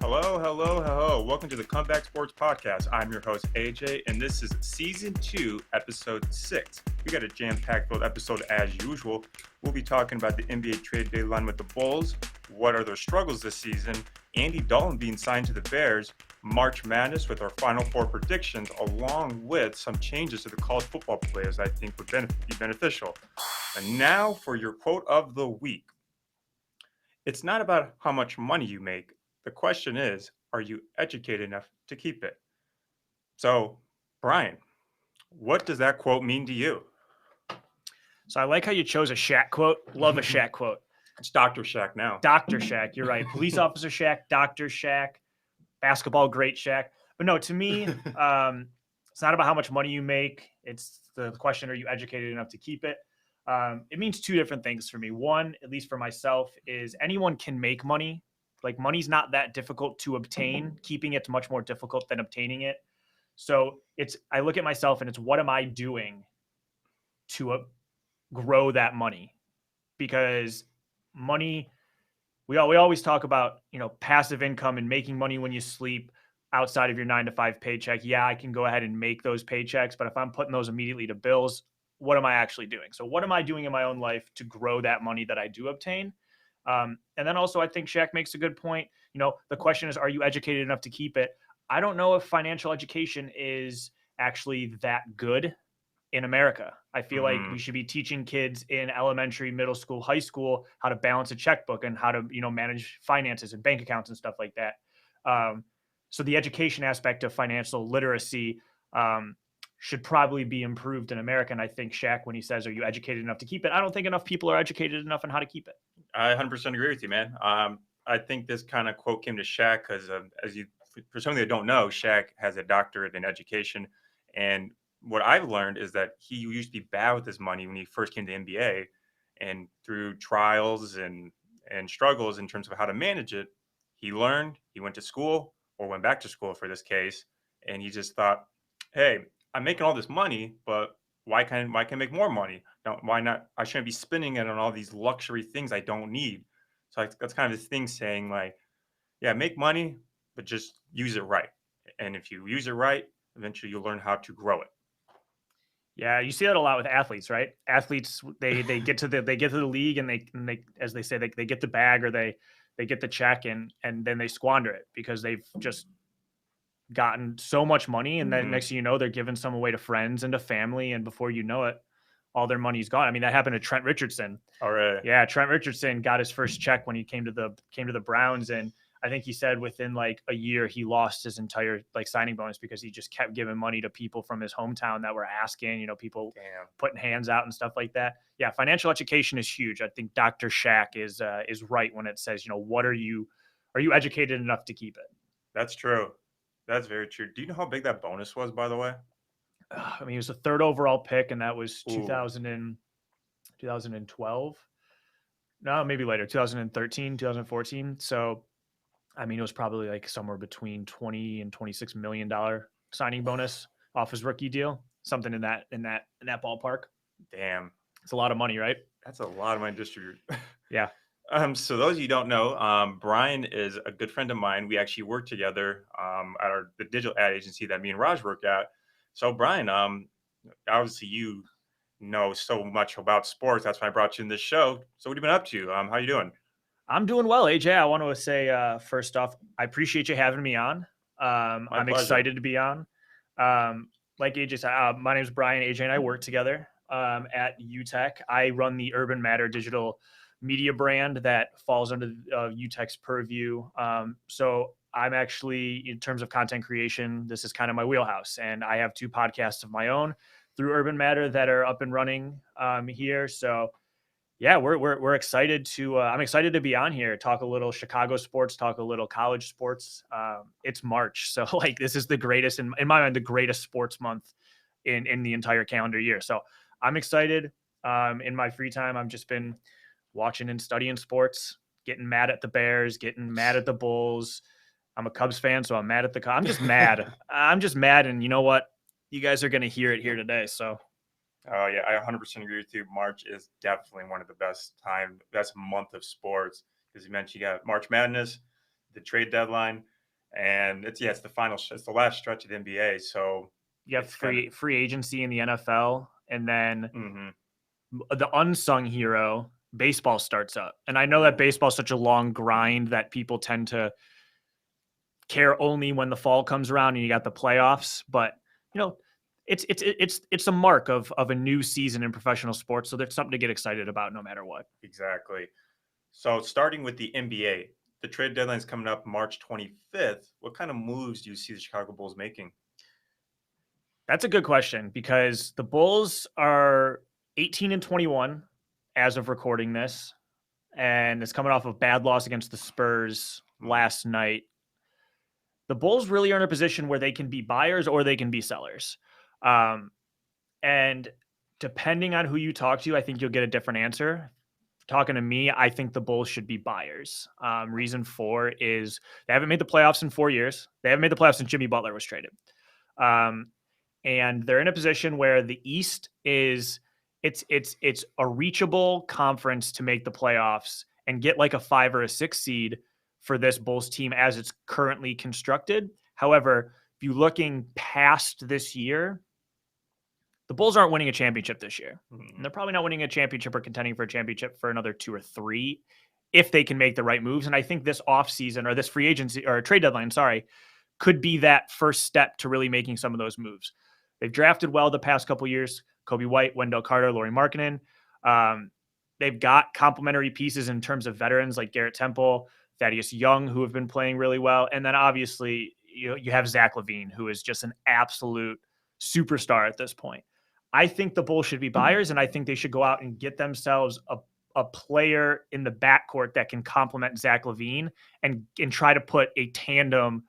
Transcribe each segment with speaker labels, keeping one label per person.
Speaker 1: Hello, hello, hello. Welcome to the Comeback Sports Podcast. I'm your host, AJ, and this is Season 2, Episode 6. We got a jam-packed filled episode as usual. We'll be talking about the NBA trade deadline with the Bulls, what are their struggles this season, Andy Dalton being signed to the Bears, March Madness with our Final Four predictions, along with some changes to the college football players I think would be beneficial. And now for your quote of the week. It's not about how much money you make. The question is, are you educated enough to keep it? So, Brian, what does that quote mean to you?
Speaker 2: So I like how you chose a Shaq quote. Love a Shaq quote.
Speaker 1: It's Dr. Shaq now.
Speaker 2: Dr. Shaq, you're right. Police officer Shaq, Dr. Shaq, basketball great Shaq. But no, to me, it's not about how much money you make. It's the question, are you educated enough to keep it? It means two different things for me. One, at least for myself, is anyone can make money. Like money's not that difficult to obtain. Keeping it's much more difficult than obtaining it. So I look at myself and it's what am I doing to grow that money? Because money, we always talk about, passive income and making money when you sleep outside of your 9-to-5 paycheck. Yeah, I can go ahead and make those paychecks, but if I'm putting those immediately to bills, what am I actually doing? So what am I doing in my own life to grow that money that I do obtain? And then also I think Shaq makes a good point. The question is, are you educated enough to keep it? I don't know if financial education is actually that good in America. I feel like we should be teaching kids in elementary, middle school, high school how to balance a checkbook and how to, manage finances and bank accounts and stuff like that. So the education aspect of financial literacy should probably be improved in America. And I think Shaq, when he says, are you educated enough to keep it? I don't think enough people are educated enough on how to keep it.
Speaker 1: I 100% agree with you, man. I think this kind of quote came to Shaq because, for somebody that don't know, Shaq has a doctorate in education. And what I've learned is that he used to be bad with his money when he first came to NBA. And through trials and struggles in terms of how to manage it, he learned, he went to school or went back to school for this case. And he just thought, hey, I'm making all this money, but why can't I make more money? Now, why not? I shouldn't be spending it on all these luxury things I don't need. So that's kind of this thing saying like, yeah, make money, but just use it right. And if you use it right, eventually you'll learn how to grow it.
Speaker 2: Yeah, you see that a lot with athletes, right? Athletes they get to the league and they as they say they get the bag or they get the check and then they squander it because they've just gotten so much money and then next thing you know they're giving some away to friends and to family and before you know it all their money's gone. I mean that happened to Trent Richardson.
Speaker 1: All right.
Speaker 2: Yeah, Trent Richardson got his first check when he came to the Browns and I think he said within like a year he lost his entire like signing bonus because he just kept giving money to people from his hometown that were asking, people putting hands out and stuff like that. Yeah, financial education is huge. I think Dr. Shaq is right when it says, what are you educated enough to keep it?
Speaker 1: That's true. That's very true. Do you know how big that bonus was, by the way?
Speaker 2: I mean, he was the third overall pick, and that was 2012. No, maybe later, 2013, 2014. So I mean, it was probably like somewhere between 20 and $26 million signing bonus off his rookie deal, something in that ballpark.
Speaker 1: Damn,
Speaker 2: it's a lot of money, right?
Speaker 1: That's a lot of money to distribute.
Speaker 2: Yeah.
Speaker 1: So those of you who don't know, Brian is a good friend of mine. We actually work together at the digital ad agency that me and Raj work at. So Brian, obviously you know so much about sports. That's why I brought you in this show. So what have you been up to? How you doing?
Speaker 2: I'm doing well, AJ. I want to say first off, I appreciate you having me on. I'm
Speaker 1: pleasure.
Speaker 2: excited to be on. Like AJ said, my name is Brian. AJ and I work together at UTech. I run the Urban Matter digital media brand that falls under UTech's purview. So I'm actually, in terms of content creation, this is kind of my wheelhouse. And I have 2 podcasts of my own through Urban Matter that are up and running here. So yeah, we're excited to. I'm excited to be on here, talk a little Chicago sports, talk a little college sports. It's March, so like this is the greatest in my mind, the greatest sports month in the entire calendar year. So I'm excited. In my free time, I've just been watching and studying sports, getting mad at the Bears, getting mad at the Bulls. I'm a Cubs fan, so I'm mad at the Cubs. I'm just mad. I'm just mad, and you know what? You guys are going to hear it here today. So.
Speaker 1: Oh yeah, I 100% agree with you. March is definitely one of the best month of sports because you mentioned you got March Madness, the trade deadline, and it's the final, it's the last stretch of the NBA. So
Speaker 2: You have
Speaker 1: it's kind of
Speaker 2: free agency in the NFL, and then
Speaker 1: hmm
Speaker 2: the unsung hero, baseball starts up. And I know that
Speaker 1: oh,
Speaker 2: baseball's such a long grind that people tend to care only when the fall comes around and you got the playoffs. But you know, it's a mark of a new season in professional sports. So there's something to get excited about no matter what.
Speaker 1: exactly. So starting with the NBA, the trade deadline is coming up March 25th. What kind of moves do you see the Chicago Bulls making?
Speaker 2: That's a good question because the Bulls are 18-21 as of recording this, and it's coming off a bad loss against the Spurs
Speaker 1: Mm,
Speaker 2: last night. The Bulls really are in a position where they can be buyers or they can be sellers. Um, and depending on who you talk to, I think you'll get a different answer. Talking to me, I think the Bulls should be buyers. Reason for is they haven't made the playoffs in 4 years. They haven't made the playoffs since Jimmy Butler was traded. Um, and they're in a position where the East is it's a reachable conference to make the playoffs and get like a 5 or a 6 seed for this Bulls team as it's currently constructed. However, if you're looking past this year, the Bulls aren't winning a championship this year. And
Speaker 1: mm,
Speaker 2: they're probably not winning a championship or contending for a championship for another 2 or 3 if they can make the right moves. And I think this offseason or this free agency or trade deadline, sorry, could be that first step to really making some of those moves. They've drafted well the past couple years. Kobe White, Wendell Carter, Lauri Markkanen. Um, they've got complementary pieces in terms of veterans like Garrett Temple, Thaddeus Young, who have been playing really well. And then obviously you have Zach LaVine, who is just an absolute superstar at this point. I think the Bulls should be buyers, and I think they should go out and get themselves a player in the backcourt that can complement Zach LaVine and try to put a tandem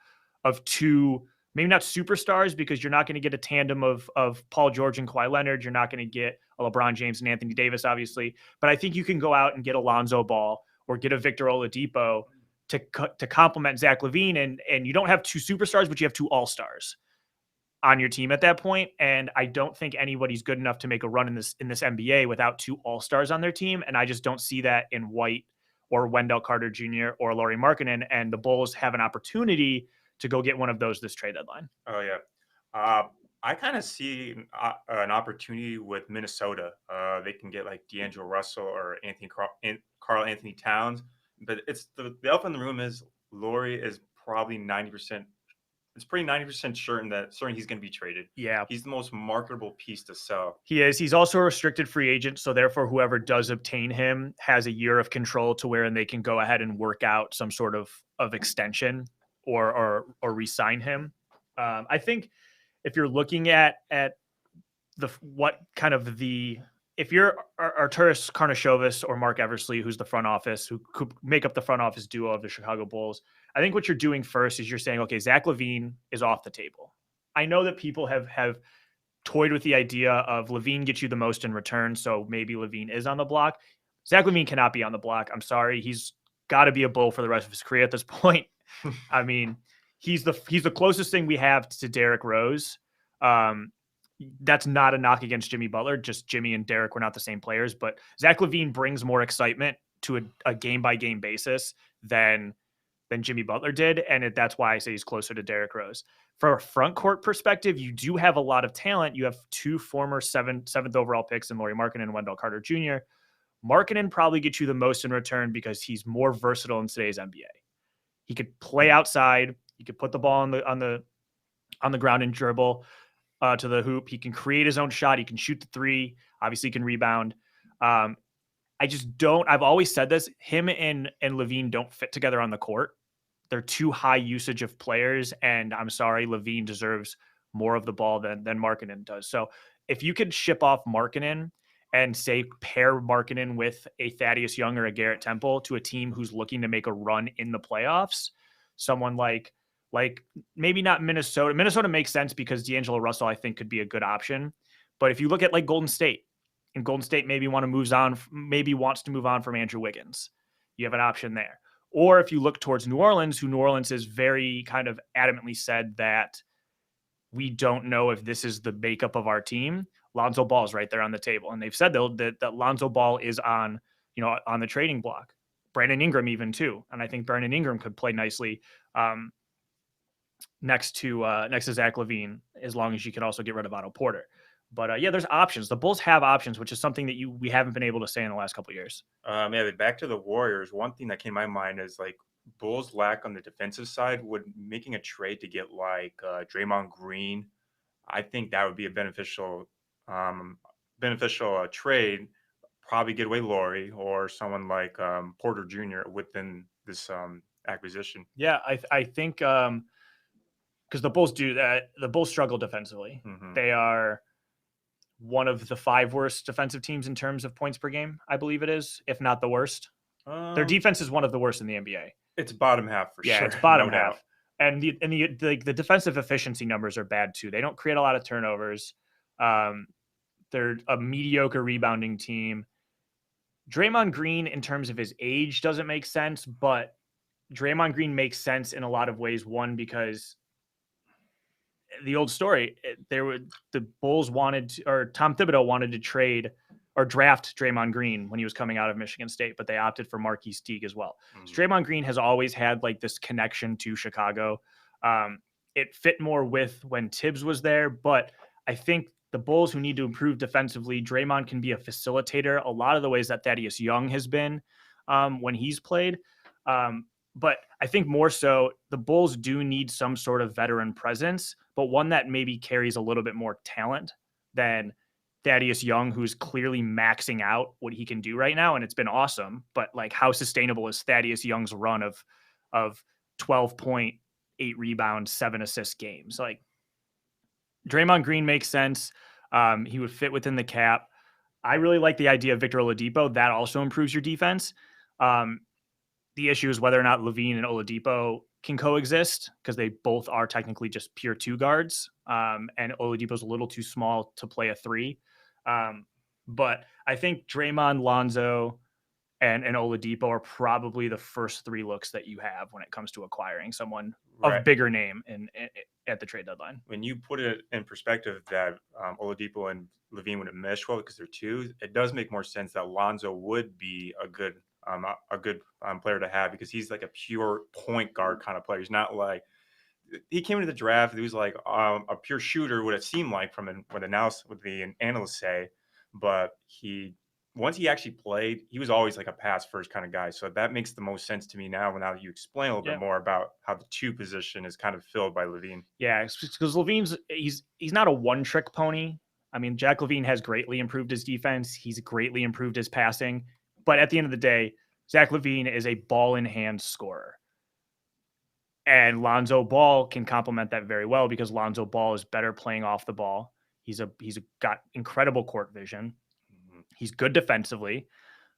Speaker 2: of two, maybe not superstars, because you're not going to get a tandem of Paul George and Kawhi Leonard. You're not going to get a LeBron James and Anthony Davis, obviously. But I think you can go out and get Alonzo Ball or get a Victor Oladipo to complement Zach LaVine, and you don't have two superstars, but you have two all stars on your team at that point. And I don't think anybody's good enough to make a run in this NBA without two all stars on their team. And I just don't see that in White or Wendell Carter Jr. or Lauri Markkanen. And the Bulls have an opportunity to go get one of those this trade deadline.
Speaker 1: oh yeah. Uh, I kind of see an opportunity with Minnesota. They can get like D'Angelo Russell or Carl Anthony Towns, but it's the elephant in the room is Laurie is probably 90%. It's pretty 90% certain he's going to be traded.
Speaker 2: Yeah,
Speaker 1: He's the most marketable piece to sell.
Speaker 2: he is. He's also a restricted free agent. So therefore, whoever does obtain him has a year of control to where they can go ahead and work out some sort of extension or re-sign him. I think if you're looking at the what kind of the if you're Arturas Karnisovas or Mark Eversley, who's the front office, who could make up the front office duo of the Chicago Bulls, I think what you're doing first is you're saying, okay, Zach LaVine is off the table. I know that people have toyed with the idea of LaVine gets you the most in return, so maybe LaVine is on the block. Zach LaVine cannot be on the block. I'm sorry, he's got to be a Bull for the rest of his career at this point. I mean, he's the closest thing we have to Derrick Rose. Um, that's not a knock against Jimmy Butler. Just Jimmy and Derrick were not the same players, but Zach LaVine brings more excitement to a game by game basis than Jimmy Butler did, and that's why I say he's closer to Derrick Rose. For a front court perspective, you do have a lot of talent. You have two former seventh overall picks in Lauri Markkanen and Wendell Carter Jr. Markkanen probably gets you the most in return because he's more versatile in today's NBA. He could play outside. He could put the ball on the ground and dribble to the hoop. He can create his own shot. He can shoot the three. Obviously, he can rebound. I just don't. I've always said this. Him and LaVine don't fit together on the court. They're too high usage of players, and I'm sorry, LaVine deserves more of the ball than Markkanen does. So if you could ship off Markkanen and say pair Markkanen with a Thaddeus Young or a Garrett Temple to a team who's looking to make a run in the playoffs, someone like maybe not Minnesota. Minnesota makes sense because D'Angelo Russell, I think, could be a good option. But if you look at like Golden State, and Golden State maybe wants to move on from Andrew Wiggins, you have an option there. Or if you look towards New Orleans, who New Orleans has very kind of adamantly said that we don't know if this is the makeup of our team. Lonzo Ball is right there on the table, and they've said that Lonzo Ball is on the trading block. Brandon Ingram even too, and I think Brandon Ingram could play nicely um, next to Zach LaVine, as long as you can also get rid of Otto Porter. But yeah, there's options. The Bulls have options, which is something that we haven't been able to say in the last couple of years.
Speaker 1: Yeah, back to the Warriors. One thing that came to my mind is like Bulls lack on the defensive side. Would making a trade to get like Draymond Green, I think that would be a um, beneficial trade. Probably get away Laurie or someone like Porter Jr. within this acquisition.
Speaker 2: Yeah, I think because the Bulls do that. The Bulls struggle defensively.
Speaker 1: Hmm.
Speaker 2: They are one of the 5 worst defensive teams in terms of points per game, I believe it is, if not the worst. Their
Speaker 1: Um,
Speaker 2: defense is one of the worst in the NBA.
Speaker 1: it's bottom half for
Speaker 2: Yeah,
Speaker 1: sure,
Speaker 2: it's bottom
Speaker 1: no doubt.
Speaker 2: half. And the defensive efficiency numbers are bad too. They don't create a lot of turnovers. Um, they're a mediocre rebounding team. Draymond Green, in terms of his age, doesn't make sense, but Draymond Green makes sense in a lot of ways. One, because the old story, the Bulls wanted to, or Tom Thibodeau wanted to trade or draft Draymond Green when he was coming out of Michigan State, but they opted for Marquise Teague as well. So
Speaker 1: Mhm.
Speaker 2: Draymond Green has always had like this connection to Chicago. Um, it fit more with when Tibbs was there, but I think the Bulls, who need to improve defensively, Draymond can be a facilitator a lot of the ways that Thaddeus Young has been when he's played. Um, but I think more so the Bulls do need some sort of veteran presence, but one that maybe carries a little bit more talent than Thaddeus Young, who's clearly maxing out what he can do right now, and it's been awesome. But like, how sustainable is Thaddeus Young's run of 12.8 rebounds, 7 assist games? Like, Draymond Green makes sense. He would fit within the cap. I really like the idea of Victor Oladipo. That also improves your defense. Um, the issue is whether or not Levine and Oladipo can coexist, because they both are technically just pure 2 guards. And Oladipo's a little too small to play a 3. But I think Draymond, Lonzo, and Oladipo are probably the first 3 looks that you have when it comes to acquiring someone
Speaker 1: Right.
Speaker 2: of bigger name at the trade deadline.
Speaker 1: When you put it in perspective that Oladipo and Levine would have meshed well because they're two, it does make more sense that Lonzo would be a good player to have because he's like a pure point guard kind of player. He's not like he came into the draft. He was like a pure shooter, would it seem like from what the analysts say, but he once he actually played, he was always like a pass first kind of guy. So that makes the most sense to me now. Now that you explain a little bit
Speaker 2: Yeah.
Speaker 1: more about how the 2 position is kind of filled by Levine.
Speaker 2: Yeah, because Levine's he's not a one-trick pony. I mean, Jack Levine has greatly improved his defense. He's greatly improved his passing. But at the end of the day, Zach LaVine is a ball-in-hand scorer. And Lonzo Ball can complement that very well, because Lonzo Ball is better playing off the ball. He's got incredible court vision.
Speaker 1: Mhm.
Speaker 2: He's good defensively.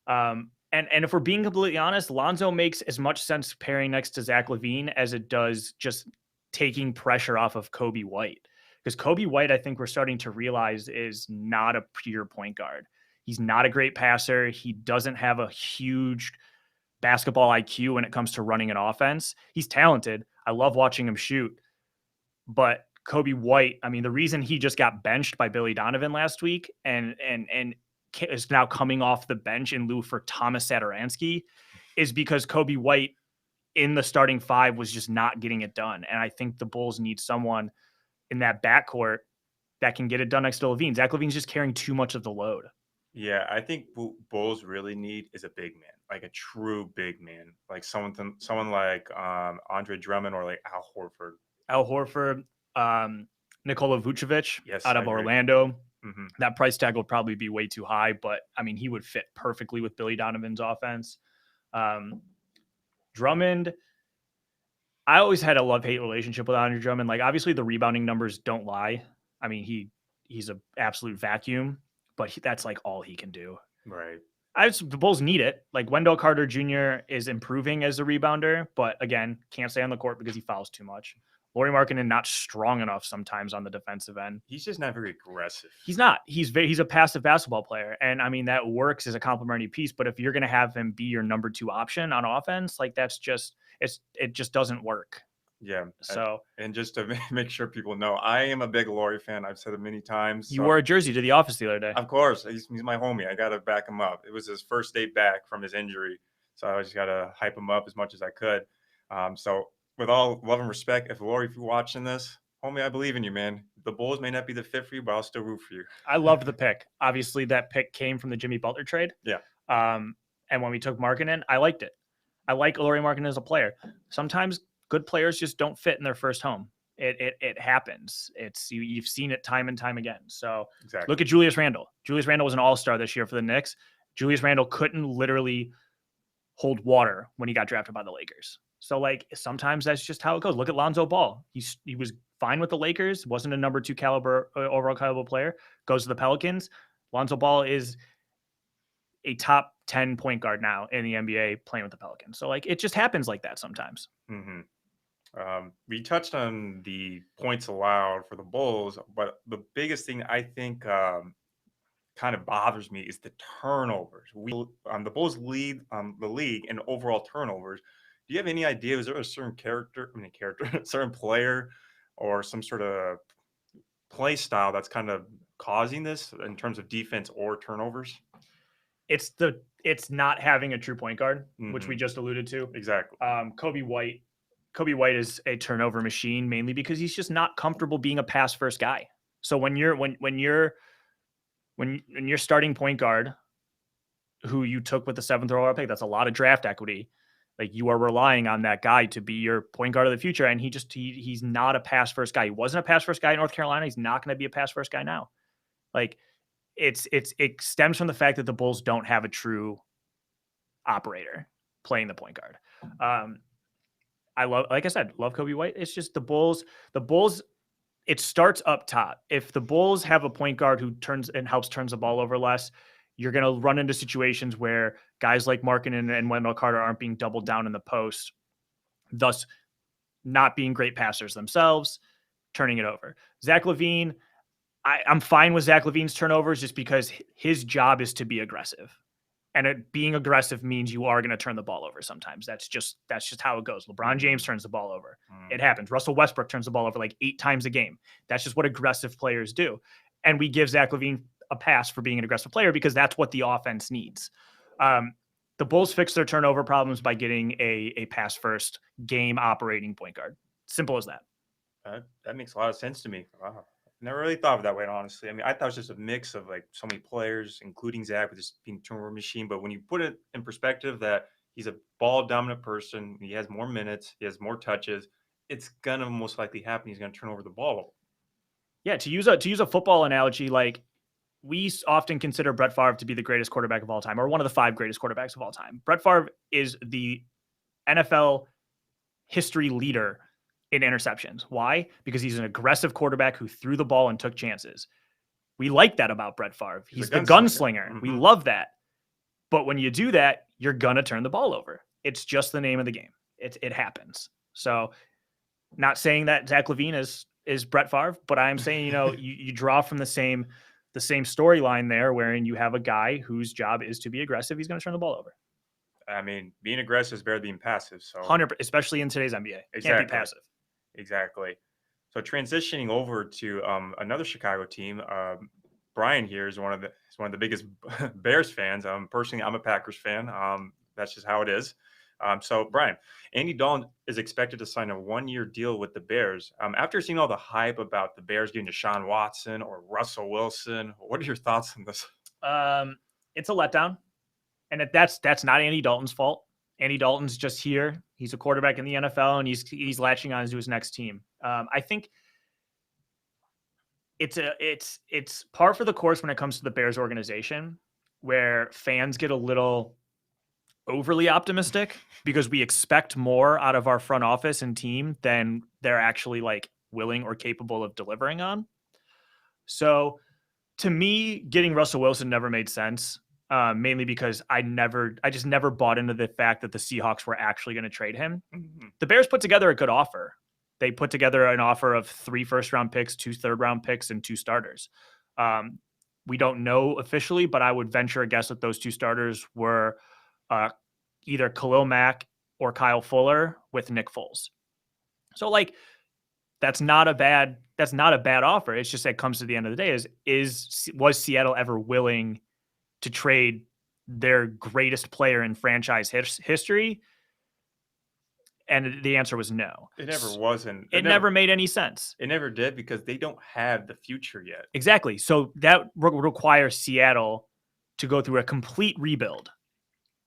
Speaker 2: And if we're being completely honest, Lonzo makes as much sense pairing next to Zach LaVine as it does just taking pressure off of Kobe White. Because Kobe White, I think we're starting to realize, is not a pure point guard. He's not a great passer. He doesn't have a huge basketball IQ when it comes to running an offense. He's talented. I love watching him shoot. But Kobe White, I mean, the reason he just got benched by Billy Donovan last week and is now coming off the bench in lieu for Thomas Satoransky is because Kobe White in the starting 5 was just not getting it done. And I think the Bulls need someone in that backcourt that can get it done next to Levine. Zach Levine's just carrying too much of the load.
Speaker 1: Yeah, I think Bulls really need is a big man, like a true big man, like someone like Andre Drummond or like Al Horford.
Speaker 2: Al Horford, Nikola Vucevic
Speaker 1: Yes,
Speaker 2: out
Speaker 1: I
Speaker 2: of
Speaker 1: agree.
Speaker 2: Orlando.
Speaker 1: Hmm.
Speaker 2: That price tag will probably be way too high, but I mean, he would fit perfectly with Billy Donovan's offense. Drummond, I always had a love-hate relationship with Andre Drummond. Like, obviously, the rebounding numbers don't lie. I mean, he's an absolute vacuum, but that's like all he can do.
Speaker 1: Right.
Speaker 2: The Bulls need it. Like, Wendell Carter Jr. is improving as a rebounder, but again, can't stay on the court because he fouls too much. Lauri Markkanen not strong enough sometimes on the defensive end.
Speaker 1: He's just not very aggressive.
Speaker 2: He's not. He's a passive basketball player, and I mean that works as a complementary piece. But if you're going to have him be your number 2 option on offense, like it just doesn't work.
Speaker 1: Yeah.
Speaker 2: So
Speaker 1: and just to make sure people know, I am a big Laurie fan. I've said it many times.
Speaker 2: you wore a jersey to the office the other day.
Speaker 1: Of course, he's my homie. I got to back him up. It was his first day back from his injury. So I just got to hype him up as much as I could. So with all love and respect, if Lori, if you're watching this, homie, I believe in you, man. The Bulls may not be the fit for you, but I'll still root for you.
Speaker 2: I loved the pick. Obviously, that pick came from the Jimmy Butler trade.
Speaker 1: Yeah.
Speaker 2: And when we took Markkanen, I liked it. I like Lauri Markkanen as a player. Sometimes good players just don't fit in their first home. It happens. You've seen it time and time again. So
Speaker 1: Exactly.
Speaker 2: look at Julius Randle. Julius Randle was an all-star this year for the Knicks. Julius Randle couldn't literally hold water when he got drafted by the Lakers. So like sometimes that's just how it goes. Look at Lonzo Ball. He was fine with the Lakers, wasn't a number 2 caliber overall caliber player, goes to the Pelicans. Lonzo Ball is a top 10 point guard now in the NBA playing with the Pelicans. So like it just happens like that sometimes.
Speaker 1: We touched on the points allowed for the Bulls, but the biggest thing I think kind of bothers me is the turnovers. The Bulls lead the league in overall turnovers. Do you have any idea? Is there a certain certain player, or some sort of play style that's kind of causing this in terms of defense or turnovers?
Speaker 2: It's not having a true point guard, which we just alluded to.
Speaker 1: Exactly.
Speaker 2: Kobe White is a turnover machine mainly because he's just not comfortable being a pass first guy. So when you're starting point guard who you took with the 7th overall pick, that's a lot of draft equity. Like you are relying on that guy to be your point guard of the future. And he's not a pass first guy. He wasn't a pass first guy in North Carolina. He's not going to be a pass first guy now. Like it stems from the fact that the Bulls don't have a true operator playing the point guard. Like I said, love Kobe White. It's just the Bulls, it starts up top. If the Bulls have a point guard who helps turns the ball over less, you're going to run into situations where guys like Markkanen and Wendell Carter aren't being doubled down in the post, thus not being great passers themselves, turning it over. Zach LaVine, I'm fine with Zach LaVine's turnovers just because his job is to be aggressive. And being aggressive means you are going to turn the ball over sometimes. That's just how it goes. LeBron James turns the ball over. It happens. Russell Westbrook turns the ball over like 8 times a game. That's just what aggressive players do. And we give Zach LaVine a pass for being an aggressive player because that's what the offense needs. The Bulls fix their turnover problems by getting a pass first game operating point guard. Simple as that.
Speaker 1: That makes a lot of sense to me. Wow. Never really thought of it that way, honestly. I mean, I thought it was just a mix of like so many players, including Zach, with just being turnover machine. But when you put it in perspective that he's a ball dominant person, he has more minutes, he has more touches, it's gonna most likely happen. He's gonna turn over the ball.
Speaker 2: Yeah, to use a football analogy, like we often consider Brett Favre to be the greatest quarterback of all time, or one of the 5 greatest quarterbacks of all time. Brett Favre is the NFL history leader in interceptions. Why? Because he's an aggressive quarterback who threw the ball and took chances. We like that about Brett Favre. He's the gunslinger. Mm-hmm. We love that. But when you do that, you're going to turn the ball over. It's just the name of the game. It happens. So not saying that Zach LaVine is Brett Favre, but I'm saying, you draw from the same storyline there, wherein you have a guy whose job is to be aggressive. He's going to turn the ball over.
Speaker 1: I mean, being aggressive is better than being passive. So
Speaker 2: 100%, especially in today's NBA.
Speaker 1: Exactly.
Speaker 2: Can't be passive.
Speaker 1: Exactly. So transitioning over to another Chicago team, Brian here is one of the biggest Bears fans. Personally, I'm a Packers fan. That's just how it is. So Brian, Andy Dalton is expected to sign a 1-year deal with the Bears. After seeing all the hype about the Bears getting Deshaun Watson or Russell Wilson, what are your thoughts on this?
Speaker 2: It's a letdown, and that's not Andy Dalton's fault. Andy Dalton's just here. He's a quarterback in the NFL, and he's latching on to his next team. I think it's par for the course when it comes to the Bears organization, where fans get a little overly optimistic because we expect more out of our front office and team than they're actually like willing or capable of delivering on. So to me, getting Russell Wilson never made sense. Mainly because I just never bought into the fact that the Seahawks were actually going to trade him. Mm-hmm. The Bears put together a good offer. They put together an offer of 3 first-round picks, 2 third-round picks, and 2 starters. We don't know officially, but I would venture a guess that those 2 starters were either Khalil Mack or Kyle Fuller with Nick Foles. So like that's not a bad offer. It's just that it comes to the end of the day was Seattle ever willing to trade their greatest player in franchise history? And the answer was no.
Speaker 1: It never wasn't.
Speaker 2: It never made any sense.
Speaker 1: It never did because they don't have the future yet.
Speaker 2: Exactly. So that requires Seattle to go through a complete rebuild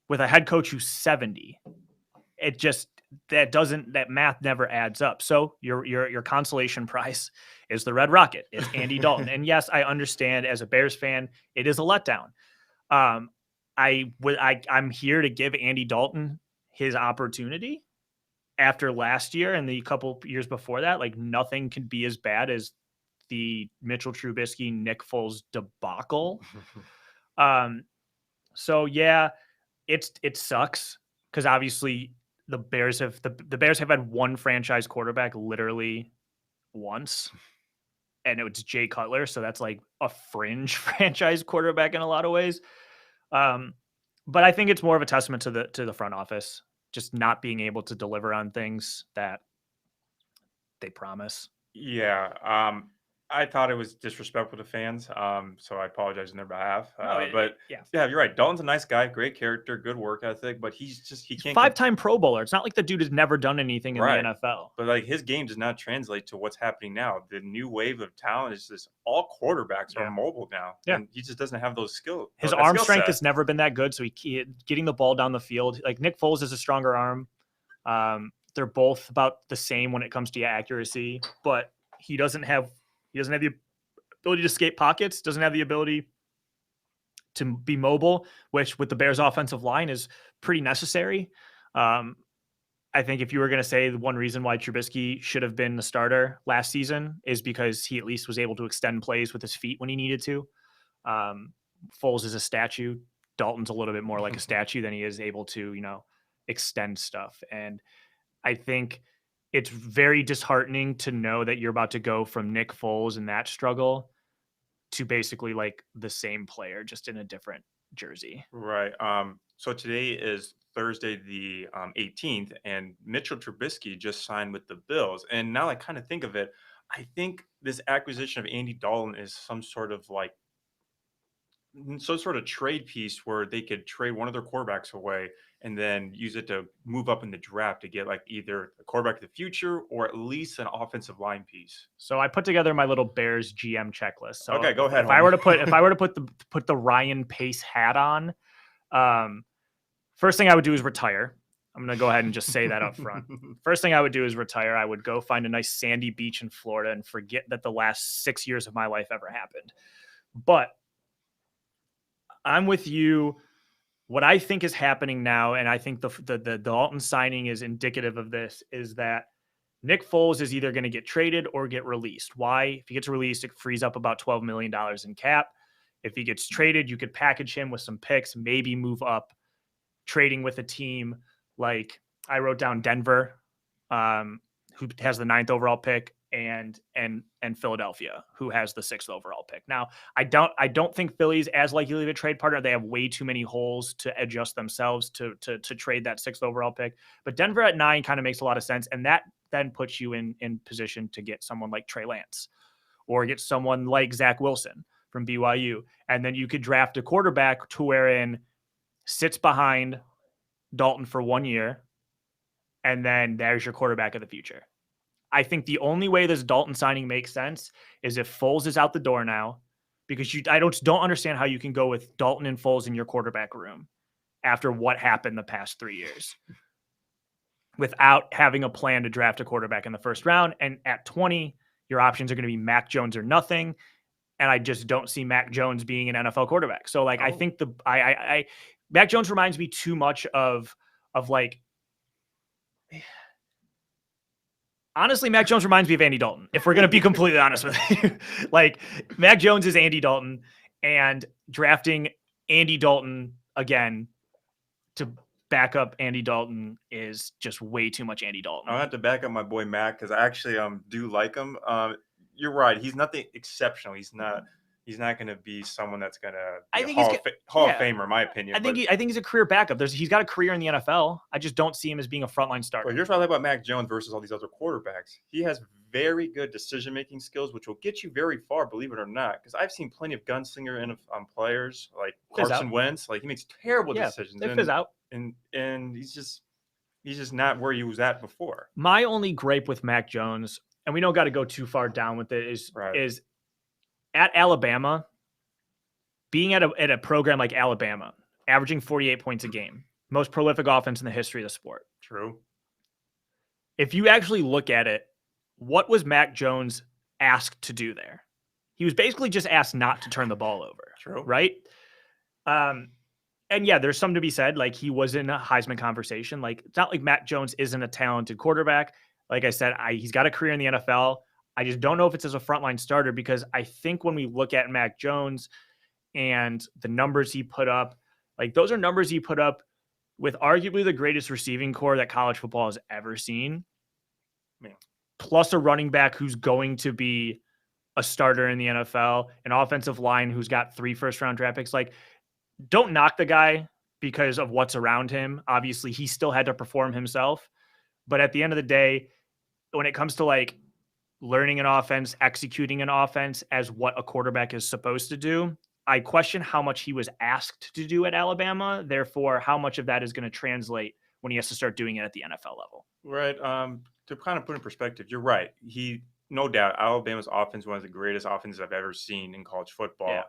Speaker 2: with a head coach who's 70. It just that math never adds up. So your consolation prize is the Red Rocket. It's Andy Dalton. And yes, I understand as a Bears fan, it is a letdown. I'm here to give Andy Dalton his opportunity after last year and the couple years before that. Like, nothing can be as bad as the Mitchell Trubisky, Nick Foles debacle. So yeah, it sucks because obviously the Bears have had one franchise quarterback literally once, and it was Jay Cutler. So that's like a fringe franchise quarterback in a lot of ways. But I think it's more of a testament to the front office just not being able to deliver on things that they promise.
Speaker 1: Yeah, I thought it was disrespectful to fans, so I apologize on their behalf. But
Speaker 2: Yeah.
Speaker 1: yeah, you're right. Dalton's a nice guy, great character, good work ethic, but he can't.
Speaker 2: Five-time Pro Bowler. It's not like the dude has never done anything in
Speaker 1: Right.
Speaker 2: the NFL.
Speaker 1: But like his game does not translate to what's happening now. The new wave of talent is just all quarterbacks are mobile now, and he just doesn't have those skills.
Speaker 2: His arm strength has never been that good, so he getting the ball down the field. Like Nick Foles has a stronger arm. They're both about the same when it comes to accuracy, but he doesn't have the ability to escape pockets. Doesn't have the ability to be mobile, which with the Bears' offensive line is pretty necessary. I think if you were going to say the one reason why Trubisky should have been the starter last season is because he at least was able to extend plays with his feet when he needed to. Foles is a statue. Dalton's a little bit more like a statue than he is able to, extend stuff. And I think it's very disheartening to know that you're about to go from Nick Foles and that struggle to basically like the same player, just in a different jersey.
Speaker 1: Right. So today is Thursday, the 18th, and Mitchell Trubisky just signed with the Bills. And now I kind of think of it, I think this acquisition of Andy Dalton is some sort of trade piece where they could trade one of their quarterbacks away and then use it to move up in the draft to get like either a quarterback of the future or at least an offensive line piece.
Speaker 2: So I put together my little Bears GM checklist. So
Speaker 1: okay, go ahead.
Speaker 2: If I were to put the Ryan Pace hat on, first thing I would do is retire. I'm going to go ahead and just say that up front. First thing I would do is retire. I would go find a nice sandy beach in Florida and forget that the last 6 years of my life ever happened. But I'm with you. What I think is happening now, and I think the Dalton signing is indicative of this, is that Nick Foles is either going to get traded or get released. Why? If he gets released, it frees up about $12 million in cap. If he gets traded, you could package him with some picks, maybe move up, trading with a team like I wrote down Denver, who has the 9th overall pick, and Philadelphia, who has the 6th overall pick. Now, I don't think Philly's as likely to trade partner. They have way too many holes to adjust themselves to trade that 6th overall pick. But Denver at 9 kind of makes a lot of sense, and that then puts you in position to get someone like Trey Lance or get someone like Zach Wilson from BYU, and then you could draft a quarterback to wherein sits behind Dalton for 1 year, and then there's your quarterback of the future. I think the only way this Dalton signing makes sense is if Foles is out the door now, because I don't understand how you can go with Dalton and Foles in your quarterback room after what happened the past 3 years without having a plan to draft a quarterback in the first round. And at 20, your options are going to be Mac Jones or nothing. And I just don't see Mac Jones being an NFL quarterback. So I think Mac Jones reminds me too much of like, honestly, Mac Jones reminds me of Andy Dalton, if we're going to be completely honest with you. Like, Mac Jones is Andy Dalton, and drafting Andy Dalton again to back up Andy Dalton is just way too much Andy Dalton.
Speaker 1: I'll have to back up my boy Mac because I actually do like him. You're right. He's nothing exceptional. He's not He's not going to be someone that's going to be
Speaker 2: I
Speaker 1: a
Speaker 2: think he's
Speaker 1: Hall of
Speaker 2: yeah.
Speaker 1: Famer, in my opinion.
Speaker 2: I think he's a career backup. He's got a career in the NFL. I just don't see him as being a frontline
Speaker 1: But
Speaker 2: starter.
Speaker 1: here's what I like about Mac Jones versus all these other quarterbacks. He has very good decision-making skills, which will get you very far, believe it or not. Because I've seen plenty of gunslinger players like
Speaker 2: Fizz out.
Speaker 1: Carson Wentz. Like he makes terrible
Speaker 2: Yeah,
Speaker 1: decisions,
Speaker 2: they fizz out.
Speaker 1: and he's just not where he was at before.
Speaker 2: My only gripe with Mac Jones, and we don't got to go too far down with it,
Speaker 1: Right.
Speaker 2: is at Alabama, being at a program like Alabama, averaging 48 points a game, most prolific offense in the history of the sport.
Speaker 1: True.
Speaker 2: If you actually look at it, what was Mac Jones asked to do there? He was basically just asked not to turn the ball over.
Speaker 1: True.
Speaker 2: Right? And yeah, there's some to be said. Like he was in a Heisman conversation. Like it's not like Mac Jones isn't a talented quarterback. Like I said, he's got a career in the NFL. I just don't know if it's as a frontline starter because I think when we look at Mac Jones and the numbers he put up, like those are numbers he put up with arguably the greatest receiving core that college football has ever seen.
Speaker 1: Man.
Speaker 2: Plus a running back who's going to be a starter in the NFL, an offensive line who's got 3 first-round draft picks. Like, don't knock the guy because of what's around him. Obviously, he still had to perform himself. But at the end of the day, when it comes to like learning an offense, executing an offense as what a quarterback is supposed to do, I question how much he was asked to do at Alabama. Therefore, how much of that is going to translate when he has to start doing it at the NFL level.
Speaker 1: Right. To kind of put in perspective, you're right. No doubt, Alabama's offense, one of the greatest offenses I've ever seen in college football.
Speaker 2: Yeah.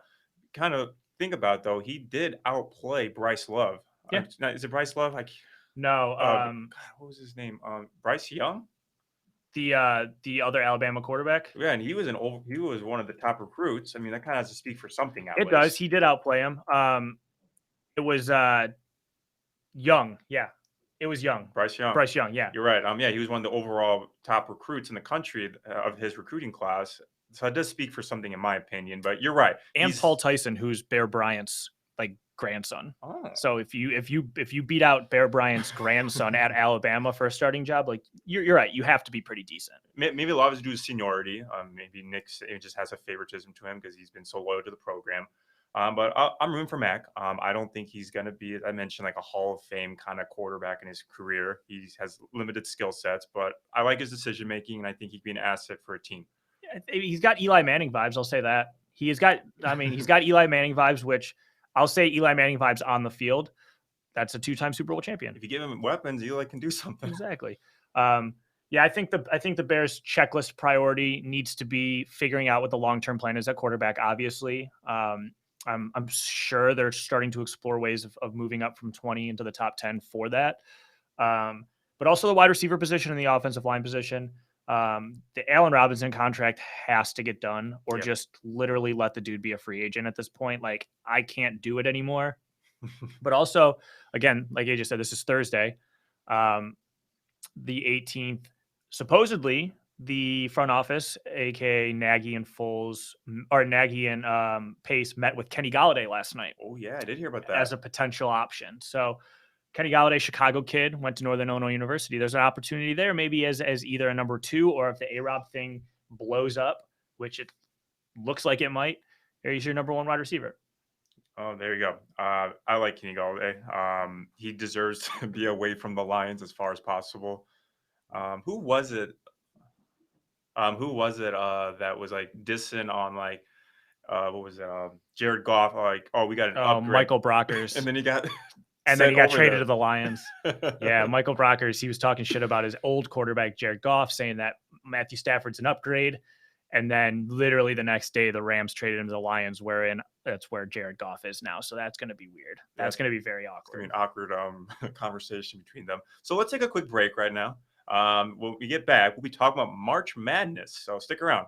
Speaker 1: Kind of think about it, though, he did outplay Bryce Love.
Speaker 2: Yeah.
Speaker 1: Is it Bryce Love?
Speaker 2: No.
Speaker 1: God, what was his name? Bryce Young?
Speaker 2: The other Alabama quarterback.
Speaker 1: Yeah, and he was one of the top recruits. I mean, that kind of has to speak for something.
Speaker 2: It does. He did outplay him. It was Young. Yeah, it was Young.
Speaker 1: Bryce Young.
Speaker 2: Bryce Young. Yeah,
Speaker 1: you're right. Yeah, he was one of the overall top recruits in the country of his recruiting class. So it does speak for something, in my opinion. But you're right.
Speaker 2: And Paul Tyson, who's Bear Bryant's like grandson.
Speaker 1: Oh.
Speaker 2: So if you beat out Bear Bryant's grandson at Alabama for a starting job, like you're right, you have to be pretty decent.
Speaker 1: Maybe a lot of it to do with seniority. Maybe Nick just has a favoritism to him because he's been so loyal to the program. But I'm rooting for Mac. I don't think he's going to be, as I mentioned, like a Hall of Fame kind of quarterback in his career. He has limited skill sets, but I like his decision making, and I think he'd be an asset for a team.
Speaker 2: He's got Eli Manning vibes. I'll say that. He's got Eli Manning vibes, which I'll say Eli Manning vibes on the field. That's a 2-time Super Bowl champion.
Speaker 1: If you give him weapons, Eli can do something.
Speaker 2: Exactly. Yeah, I think the Bears' checklist priority needs to be figuring out what the long-term plan is at quarterback. Obviously, I'm sure they're starting to explore ways of moving up from 20 into the top 10 for that. But also the wide receiver position and the offensive line position. The Allen Robinson contract has to get done, or just literally let the dude be a free agent at this point. Like, I can't do it anymore. But also, again, like AJ said, this is Thursday, the 18th. Supposedly, the front office, aka Nagy and Pace, met with Kenny Golladay last night.
Speaker 1: Oh yeah, I did hear about that
Speaker 2: as a potential option. So Kenny Golladay, Chicago kid, went to Northern Illinois University. There's an opportunity there, maybe as either a number 2, or if the A-Rob thing blows up, which it looks like it might, he's your number 1 wide receiver.
Speaker 1: Oh, there you go. I like Kenny Golladay. He deserves to be away from the Lions as far as possible. Who was it? That was like dissing on like what was it? Jared Goff. Like, oh, we got an upgrade.
Speaker 2: Michael Brockers,
Speaker 1: and then he got
Speaker 2: traded to the Lions. Yeah, Michael Brockers. He was talking shit about his old quarterback Jared Goff, saying that Matthew Stafford's an upgrade. And then literally the next day, the Rams traded him to the Lions, wherein that's where Jared Goff is now. So that's going to be weird. That's going to be very awkward.
Speaker 1: It's going to be an awkward conversation between them. So let's take a quick break right now. When we get back, we'll be talking about March Madness. So stick around.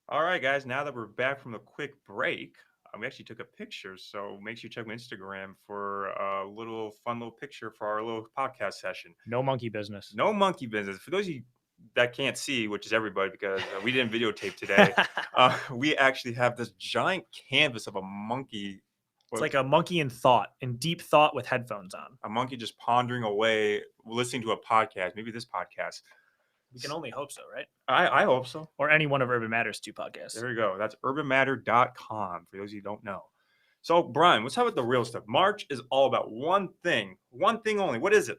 Speaker 1: All right, guys. Now that we're back from the quick break, we actually took a picture. So make sure you check my Instagram for a fun picture for our little podcast session.
Speaker 2: No monkey business.
Speaker 1: No monkey business. For those of you that can't see, which is everybody, because we didn't videotape today, we actually have this giant canvas of a monkey.
Speaker 2: It's like a monkey in deep thought with headphones on.
Speaker 1: A monkey just pondering away, listening to a podcast, maybe this podcast.
Speaker 2: We can only hope so, right?
Speaker 1: I hope so.
Speaker 2: Or any one of Urban Matters 2 podcasts.
Speaker 1: There we go. That's urbanmatter.com for those of you who don't know. So, Brian, let's have with the real stuff. March is all about one thing only. What is it?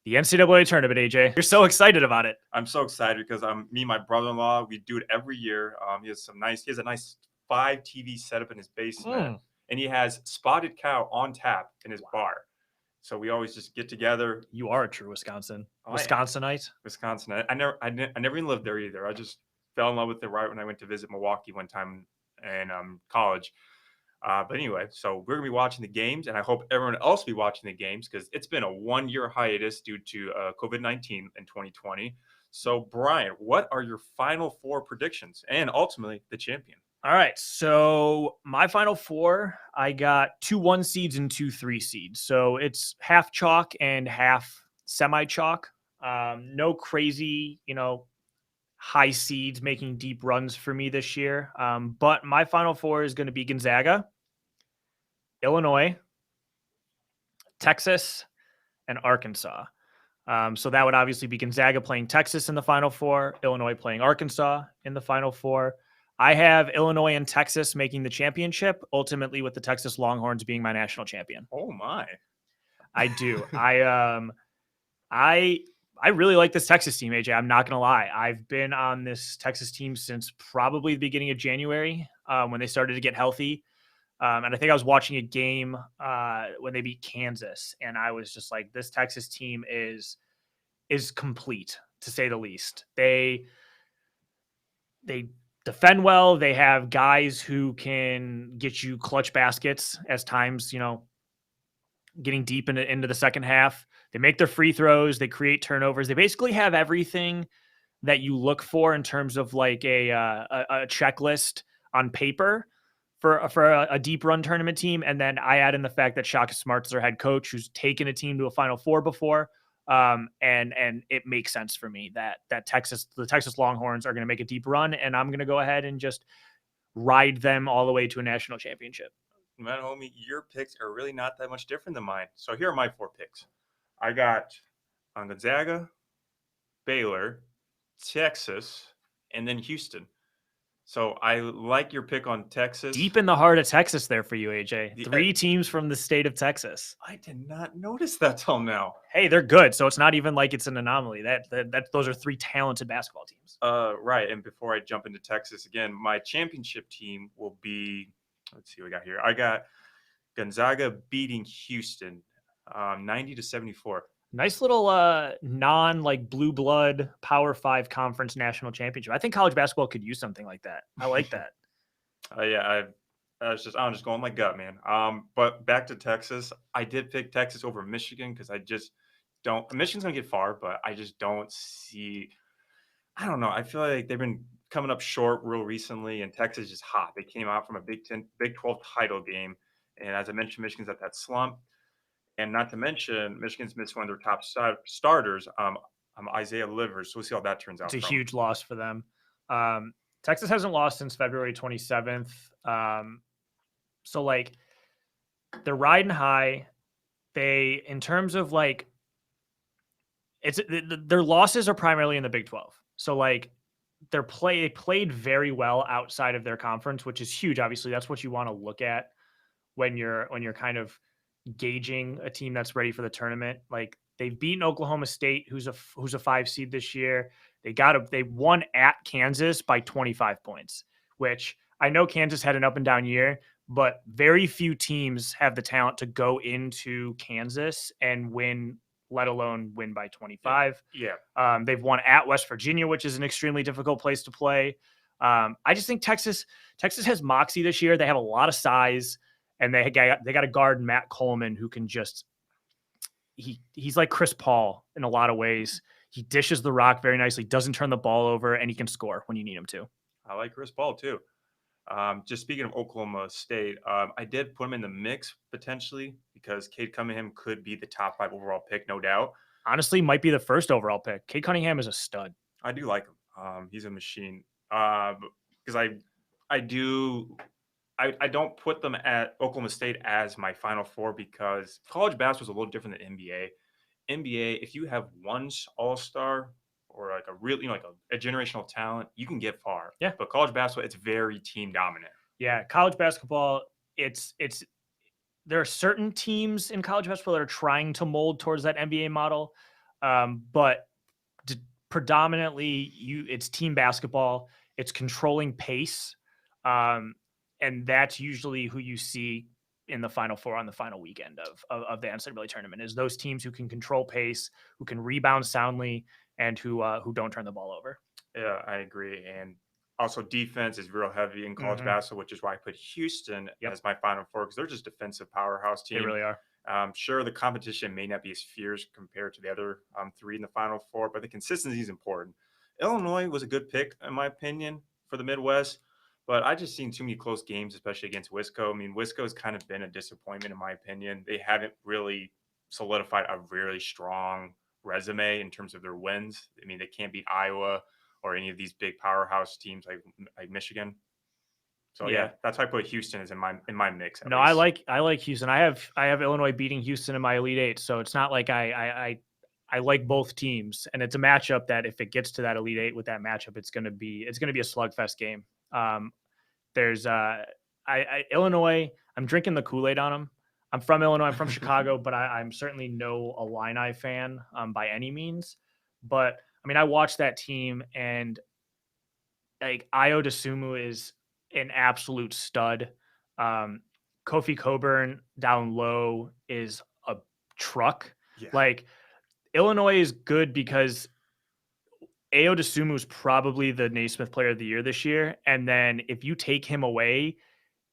Speaker 2: The NCAA tournament, AJ. You're so excited about it.
Speaker 1: I'm so excited because me and my brother-in-law, we do it every year. He has a nice 5 TV setup in his basement, and he has Spotted Cow on tap in his bar. So we always just get together.
Speaker 2: You are a true Wisconsinite.
Speaker 1: Wisconsin. I never even lived there either. I just fell in love with it right when I went to visit Milwaukee one time in college. But anyway, so we're gonna be watching the games, and I hope everyone else will be watching the games because it's been a 1-year hiatus due to COVID-19 in 2020. So, Brian, what are your Final Four predictions and ultimately the champion?
Speaker 2: All right. So my Final Four, I got 2 1 seeds and 2 3 seeds. So it's half chalk and half semi chalk. No crazy, high seeds making deep runs for me this year. But my Final Four is going to be Gonzaga, Illinois, Texas, and Arkansas. So that would obviously be Gonzaga playing Texas in the Final Four, Illinois playing Arkansas in the Final Four. I have Illinois and Texas making the championship, ultimately with the Texas Longhorns being my national champion.
Speaker 1: Oh my.
Speaker 2: I do. I really like this Texas team, AJ. I'm not going to lie. I've been on this Texas team since probably the beginning of January when they started to get healthy. And I think I was watching a game when they beat Kansas, and I was just like, this Texas team is complete, to say the least. They defend well. They have guys who can get you clutch baskets as times, getting deep into the second half. They make their free throws. They create turnovers. They basically have everything that you look for in terms of like a checklist on paper for a deep run tournament team. And then I add in the fact that Shaka Smart's their head coach, who's taken a team to a Final Four before. And it makes sense for me that the Texas Longhorns are going to make a deep run, and I'm going to go ahead and just ride them all the way to a national championship.
Speaker 1: Man, homie, your picks are really not that much different than mine. So here are my 4 picks. I got Gonzaga, Baylor, Texas, and then Houston. So I like your pick on Texas.
Speaker 2: Deep in the heart of Texas there for you, AJ. 3 teams from the state of Texas.
Speaker 1: I did not notice that till now.
Speaker 2: Hey, they're good, so it's not even like it's an anomaly. Those are 3 talented basketball teams.
Speaker 1: Right. And before I jump into Texas again, my championship team will be. Let's see what we got here. I got Gonzaga beating Houston, 90-74.
Speaker 2: Nice little non like blue blood Power 5 conference national championship. I think college basketball could use something like that. I like that.
Speaker 1: Yeah, I'm just going my gut, man. But back to Texas, I did pick Texas over Michigan because I just don't. Michigan's gonna get far, but I just don't see. I don't know. I feel like they've been coming up short real recently, and Texas is just hot. They came out from a Big 12 title game, and as I mentioned, Michigan's at that slump. And not to mention, Michigan's missed one of their top starters, Isaiah Livers. So we'll see how that turns out.
Speaker 2: It's a huge loss for them. Texas hasn't lost since February 27th. So, like, they're riding high. In terms of, like, their losses are primarily in the Big 12. So, like, they played very well outside of their conference, which is huge. Obviously, that's what you want to look at when you're kind of gauging a team that's ready for the tournament. Like, they've beaten Oklahoma State, who's a 5 seed this year. They won at Kansas by 25 points, which I know Kansas had an up and down year, but very few teams have the talent to go into Kansas and win, let alone win by 25.
Speaker 1: Yeah.
Speaker 2: They've won at West Virginia, which is an extremely difficult place to play. I just think Texas has moxie this year. They have a lot of size, and they got a guard, Matt Coleman, who can just he's like Chris Paul in a lot of ways. He dishes the rock very nicely, doesn't turn the ball over, and he can score when you need him to.
Speaker 1: I like Chris Paul too. Just speaking of Oklahoma State, I did put him in the mix potentially because Cade Cunningham could be the top 5 overall pick, no doubt.
Speaker 2: Honestly, might be the first overall pick. Cade Cunningham is a stud.
Speaker 1: I do like him. He's a machine. Because I don't put them at Oklahoma State as my Final Four because college basketball is a little different than NBA. NBA, if you have one all-star or like a really, like a generational talent, you can get far.
Speaker 2: Yeah.
Speaker 1: But college basketball, it's very team dominant.
Speaker 2: Yeah, college basketball, it's there are certain teams in college basketball that are trying to mold towards that NBA model, but d- predominantly it's team basketball. It's controlling pace, um, and that's usually who you see in the Final Four on the final weekend of the NCAA tournament. Is those teams who can control pace, who can rebound soundly, and who don't turn the ball over.
Speaker 1: Yeah, I agree. And also, defense is real heavy in college
Speaker 2: Hmm.
Speaker 1: basketball, which is why I put Houston
Speaker 2: Yep,
Speaker 1: as my Final Four because they're just defensive powerhouse
Speaker 2: they
Speaker 1: team.
Speaker 2: really are.
Speaker 1: Sure, the competition may not be as fierce compared to the other three in the Final Four, but the consistency is important. Illinois was a good pick, in my opinion, for the Midwest, but I just seen too many close games, especially against Wisco. I mean, Wisco's kind of been a disappointment, in my opinion. They haven't really solidified a really strong resume in terms of their wins. I mean, they can't beat Iowa or any of these big powerhouse teams like Michigan. So
Speaker 2: Yeah.
Speaker 1: yeah, that's why I put Houston as in my mix at
Speaker 2: No,
Speaker 1: least.
Speaker 2: I like Houston. I have Illinois beating Houston in my Elite Eight, so it's not like I like both teams, and it's a matchup that if it gets to that Elite Eight with that matchup, it's gonna be a slugfest game. Um, there's Illinois. I'm drinking the Kool Aid on them. I'm from Illinois. I'm from Chicago, but I'm certainly no Illini fan by any means. But I mean, I watched that team, and like Io DeSumo is an absolute stud. Um, Kofi Coburn down low is a truck.
Speaker 1: Yeah.
Speaker 2: Like Illinois is good because Ao DeSumo is probably the Naismith Player of the Year this year, and then if you take him away,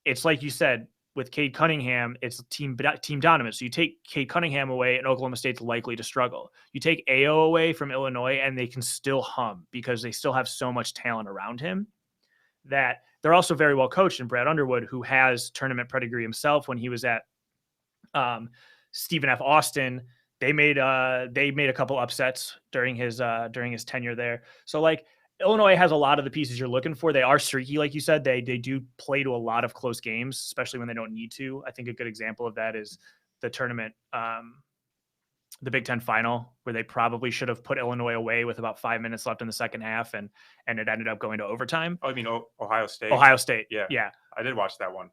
Speaker 2: it's like you said with Cade Cunningham, it's team dominant. So you take Cade Cunningham away, and Oklahoma State's likely to struggle. You take Ao away from Illinois, and they can still hum because they still have so much talent around him that they're also very well coached. And Brad Underwood, who has tournament pedigree himself, when he was at Stephen F. Austin, they made a couple upsets during his tenure there. So like Illinois has a lot of the pieces you're looking for. They are streaky, like you said. They do play to a lot of close games, especially when they don't need to. I think a good example of that is the tournament, the Big Ten final, where they probably should have put Illinois away with about 5 minutes left in the second half, and it ended up going to overtime.
Speaker 1: Oh, I mean Ohio State.
Speaker 2: Ohio State,
Speaker 1: Yeah,
Speaker 2: yeah.
Speaker 1: I did watch that one.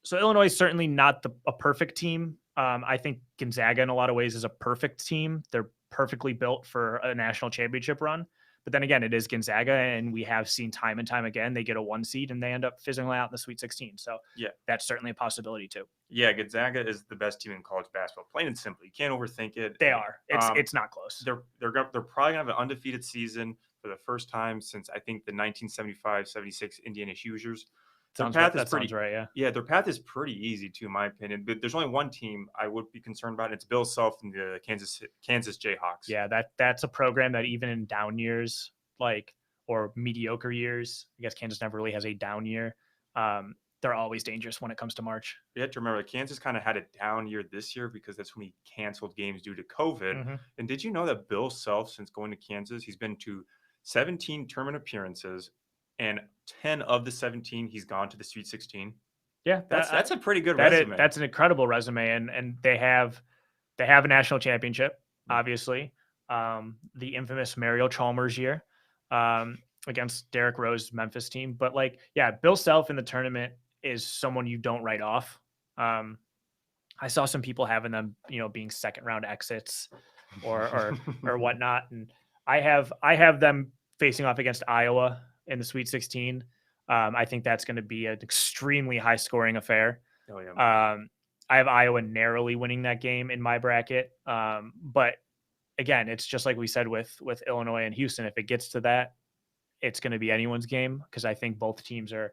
Speaker 2: So Illinois is certainly not a perfect team. I think Gonzaga in a lot of ways is a perfect team. They're perfectly built for a national championship run. But then again, it is Gonzaga, and we have seen time and time again they get a 1 seed and they end up fizzling out in the Sweet 16. So
Speaker 1: Yeah,
Speaker 2: that's certainly a possibility too.
Speaker 1: yeah. Gonzaga is the best team in college basketball. Plain and simple, you can't overthink it.
Speaker 2: They are. It's not close.
Speaker 1: They're probably gonna have an undefeated season for the first time since I think the 1975-76 Indiana Hoosiers. Their
Speaker 2: Sounds
Speaker 1: path
Speaker 2: right.
Speaker 1: is
Speaker 2: That
Speaker 1: pretty.
Speaker 2: sounds right. Yeah.
Speaker 1: Yeah, their path is pretty easy too, in my opinion. But there's only one team I would be concerned about. And it's Bill Self and the Kansas Jayhawks.
Speaker 2: Yeah. That's a program that even in down years, like or mediocre years, I guess Kansas never really has a down year. They're always dangerous when it comes to March.
Speaker 1: You have to remember Kansas kind of had a down year this year because that's when he canceled games due to COVID.
Speaker 2: Mm-hmm.
Speaker 1: And did you know that Bill Self, since going to Kansas, he's been to 17 tournament appearances, and 10 of the 17 he's gone to the Sweet 16.
Speaker 2: Yeah,
Speaker 1: That's a pretty good resume.
Speaker 2: That's an incredible resume, and they have a national championship, obviously. The infamous Mario Chalmers year against Derrick Rose Memphis team. But like, yeah, Bill Self in the tournament is someone you don't write off. I saw some people having them, being second round exits or whatnot, and I have them facing off against Iowa in the Sweet 16. I think that's going to be an extremely high scoring affair.
Speaker 1: Oh, yeah.
Speaker 2: I have Iowa narrowly winning that game in my bracket. But again, it's just like we said with Illinois and Houston. If it gets to that, it's going to be anyone's game because I think both teams are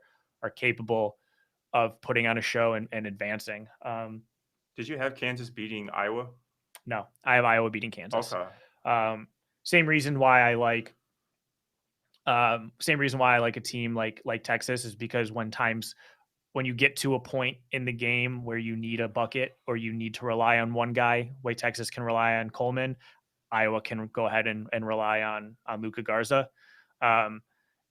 Speaker 2: capable of putting on a show and advancing.
Speaker 1: Did you have Kansas beating Iowa?
Speaker 2: No, I have Iowa beating Kansas.
Speaker 1: Okay.
Speaker 2: Same reason why I like a team like Texas is because when you get to a point in the game where you need a bucket or you need to rely on one guy, way Texas can rely on Coleman, Iowa can go ahead and rely on Luka Garza. And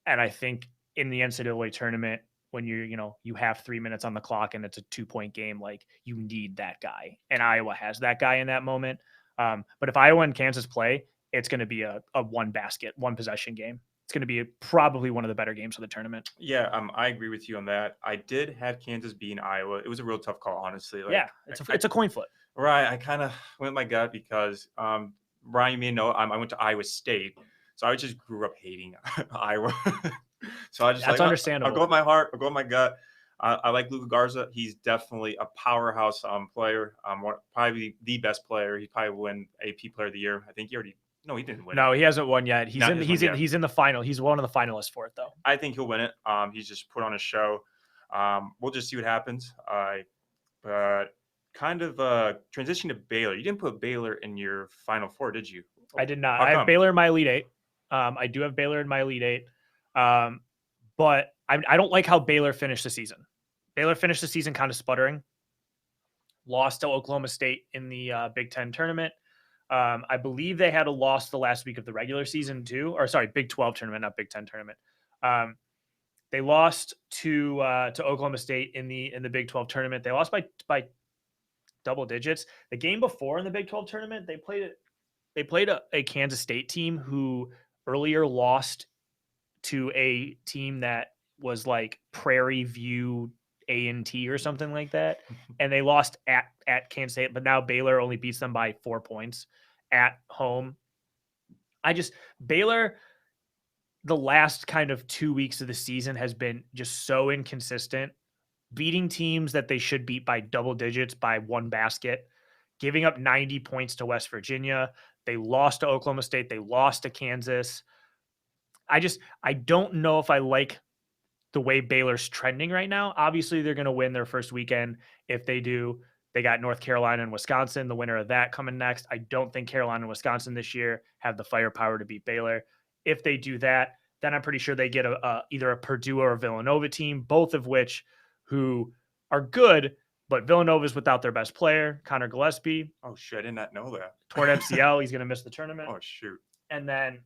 Speaker 2: I think in the NCAA tournament, when you have 3 minutes on the clock and it's a 2-point game, like you need that guy, and Iowa has that guy in that moment. But if Iowa and Kansas play, it's going to be a one basket, one possession game. It's going to be probably one of the better games of the tournament.
Speaker 1: Yeah, I agree with you on that. I did have Kansas beating Iowa. It was a real tough call, honestly.
Speaker 2: Yeah,
Speaker 1: Like,
Speaker 2: it's a coin flip.
Speaker 1: right, I kind of went with my gut because Brian, you may know I went to Iowa State, so I just grew up hating Iowa. So I just
Speaker 2: That's
Speaker 1: like I'll go
Speaker 2: understandable.
Speaker 1: with my heart. I'll go with my gut. I like Luka Garza. He's definitely a powerhouse player. Probably the best player. He probably will win AP Player of the Year. I think he already. No, he didn't win
Speaker 2: No,
Speaker 1: it.
Speaker 2: he hasn't won yet.
Speaker 1: Not his one yet.
Speaker 2: He's in the final. He's one of the finalists for it though.
Speaker 1: I think he'll win it. He's just put on a show. We'll just see what happens. But kind of transition to Baylor. You didn't put Baylor in your Final Four, did you?
Speaker 2: I did not.
Speaker 1: How
Speaker 2: I have
Speaker 1: come?
Speaker 2: Baylor in my Elite Eight. I do have Baylor in my Elite Eight. But I don't like how Baylor finished the season. Baylor finished the season kind of sputtering. Lost to Oklahoma State in the Big Ten tournament. I believe they had a loss the last week of the regular season too, or sorry, Big 12 tournament, not Big 10 tournament. They lost to Oklahoma State in the Big 12 tournament. They lost by double digits. The game before in the Big 12 tournament, they played a Kansas State team who earlier lost to a team that was like Prairie View A&T or something like that, and they lost at Kansas State. But now Baylor only beats them by 4 points at home. Baylor, the last kind of 2 weeks of the season has been just so inconsistent, beating teams that they should beat by double digits by one basket, giving up 90 points to West Virginia. They lost to Oklahoma State. They lost to Kansas. I don't know if I like the way Baylor's trending right now. Obviously, they're going to win their first weekend. If they do, they got North Carolina and Wisconsin, the winner of that coming next. I don't think Carolina and Wisconsin this year have the firepower to beat Baylor. If they do that, then I'm pretty sure they get either a Purdue or a Villanova team, both of which who are good, but Villanova's without their best player, Connor Gillespie.
Speaker 1: Oh shit, I did not know that.
Speaker 2: Torn MCL, he's going to miss the tournament.
Speaker 1: Oh shoot.
Speaker 2: And then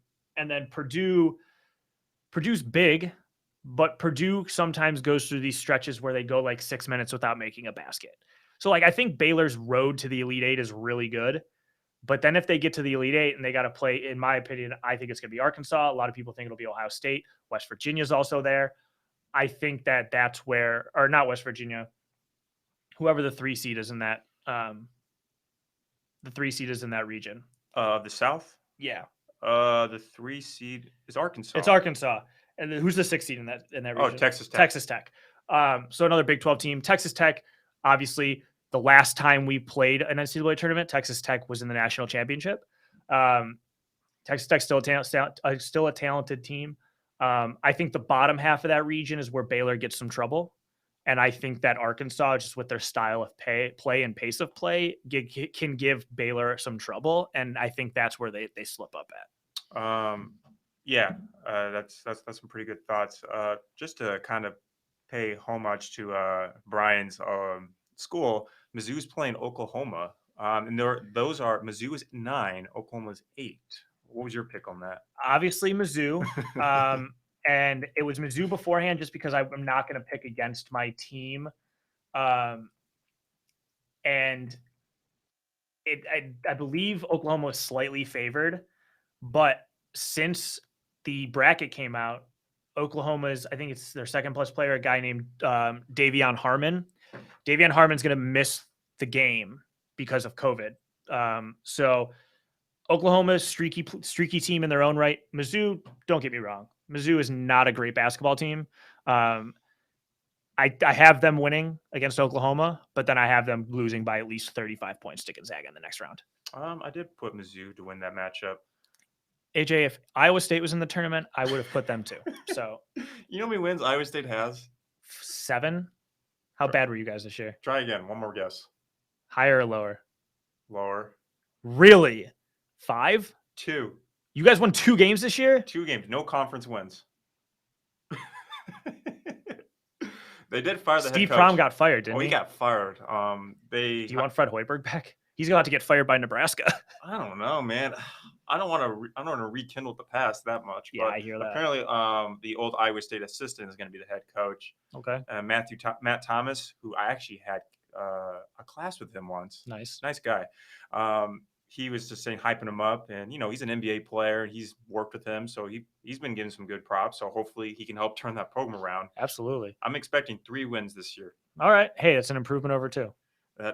Speaker 2: Purdue's big, but Purdue sometimes goes through these stretches where they go like 6 minutes without making a basket. So like I think Baylor's road to the Elite Eight is really good. But then if they get to the Elite Eight and they got to play, in my opinion, I think it's going to be Arkansas. A lot of people think it'll be Ohio State. West Virginia's also there. I think that's where, or not West Virginia, whoever the 3 seed is in that, region.
Speaker 1: The South?
Speaker 2: Yeah.
Speaker 1: The 3 seed is Arkansas.
Speaker 2: It's Arkansas. And who's the 6 seed in that region?
Speaker 1: Oh, Texas Tech.
Speaker 2: Texas Tech. So another Big 12 team. Texas Tech, obviously, the last time we played an NCAA tournament, Texas Tech was in the national championship. Texas Tech's still a talented team. I think the bottom half of that region is where Baylor gets some trouble. And I think that Arkansas, just with their style of play and pace of play, can give Baylor some trouble. And I think that's where they slip up at.
Speaker 1: Yeah, that's some pretty good thoughts. Just to kind of pay homage to Brian's school, Mizzou's playing Oklahoma, and those are Mizzou is 9, Oklahoma's 8. What was your pick on that?
Speaker 2: Obviously, Mizzou, and it was Mizzou beforehand, just because I'm not going to pick against my team, and I believe Oklahoma was slightly favored, but since the bracket came out, Oklahoma's, I think it's their second plus player, a guy named Davion Harmon. Davion Harmon's going to miss the game because of COVID. So Oklahoma's streaky team in their own right. Mizzou, don't get me wrong, Mizzou is not a great basketball team. I have them winning against Oklahoma, but then I have them losing by at least 35 points to Gonzaga in the next round.
Speaker 1: I did put Mizzou to win that matchup.
Speaker 2: AJ, if Iowa State was in the tournament, I would have put them too. So,
Speaker 1: you know how many wins Iowa State has?
Speaker 2: 7. How bad were you guys this year?
Speaker 1: Try again. One more guess.
Speaker 2: Higher or lower?
Speaker 1: Lower.
Speaker 2: Really? 5?
Speaker 1: 2.
Speaker 2: You guys won 2 games this year?
Speaker 1: 2 games. No conference wins. They did fire the
Speaker 2: Steve
Speaker 1: head coach.
Speaker 2: Prohm got fired, didn't he?
Speaker 1: He got fired. Do
Speaker 2: you want Fred Hoiberg back? He's going to have to get fired by Nebraska.
Speaker 1: I don't know, man. I don't want to rekindle the past that much.
Speaker 2: Yeah,
Speaker 1: but
Speaker 2: I hear that.
Speaker 1: Apparently, the old Iowa State assistant is going to be the head coach.
Speaker 2: Okay.
Speaker 1: Matt Thomas, who I actually had a class with him once.
Speaker 2: Nice
Speaker 1: guy. he was just saying hyping him up, and he's an NBA player. He's worked with him, so he's been getting some good props. So hopefully he can help turn that program around.
Speaker 2: Absolutely.
Speaker 1: I'm expecting 3 wins this year.
Speaker 2: All right. Hey, that's an improvement over 2.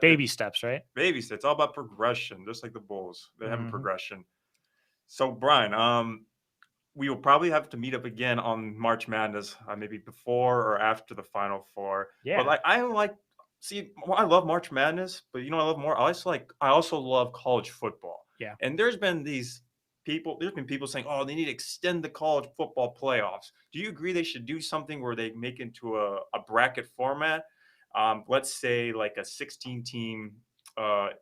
Speaker 2: Baby steps, right?
Speaker 1: Baby steps. It's all about progression, just like the Bulls. They have a
Speaker 2: Mhm.
Speaker 1: progression. So Brian, we will probably have to meet up again on March Madness, maybe before or after the Final Four.
Speaker 2: Yeah.
Speaker 1: But I love March Madness, but I love more. I also love college football.
Speaker 2: Yeah.
Speaker 1: And there's been people saying, oh, they need to extend the college football playoffs. Do you agree they should do something where they make into a bracket format? Let's say like a 16-team playoff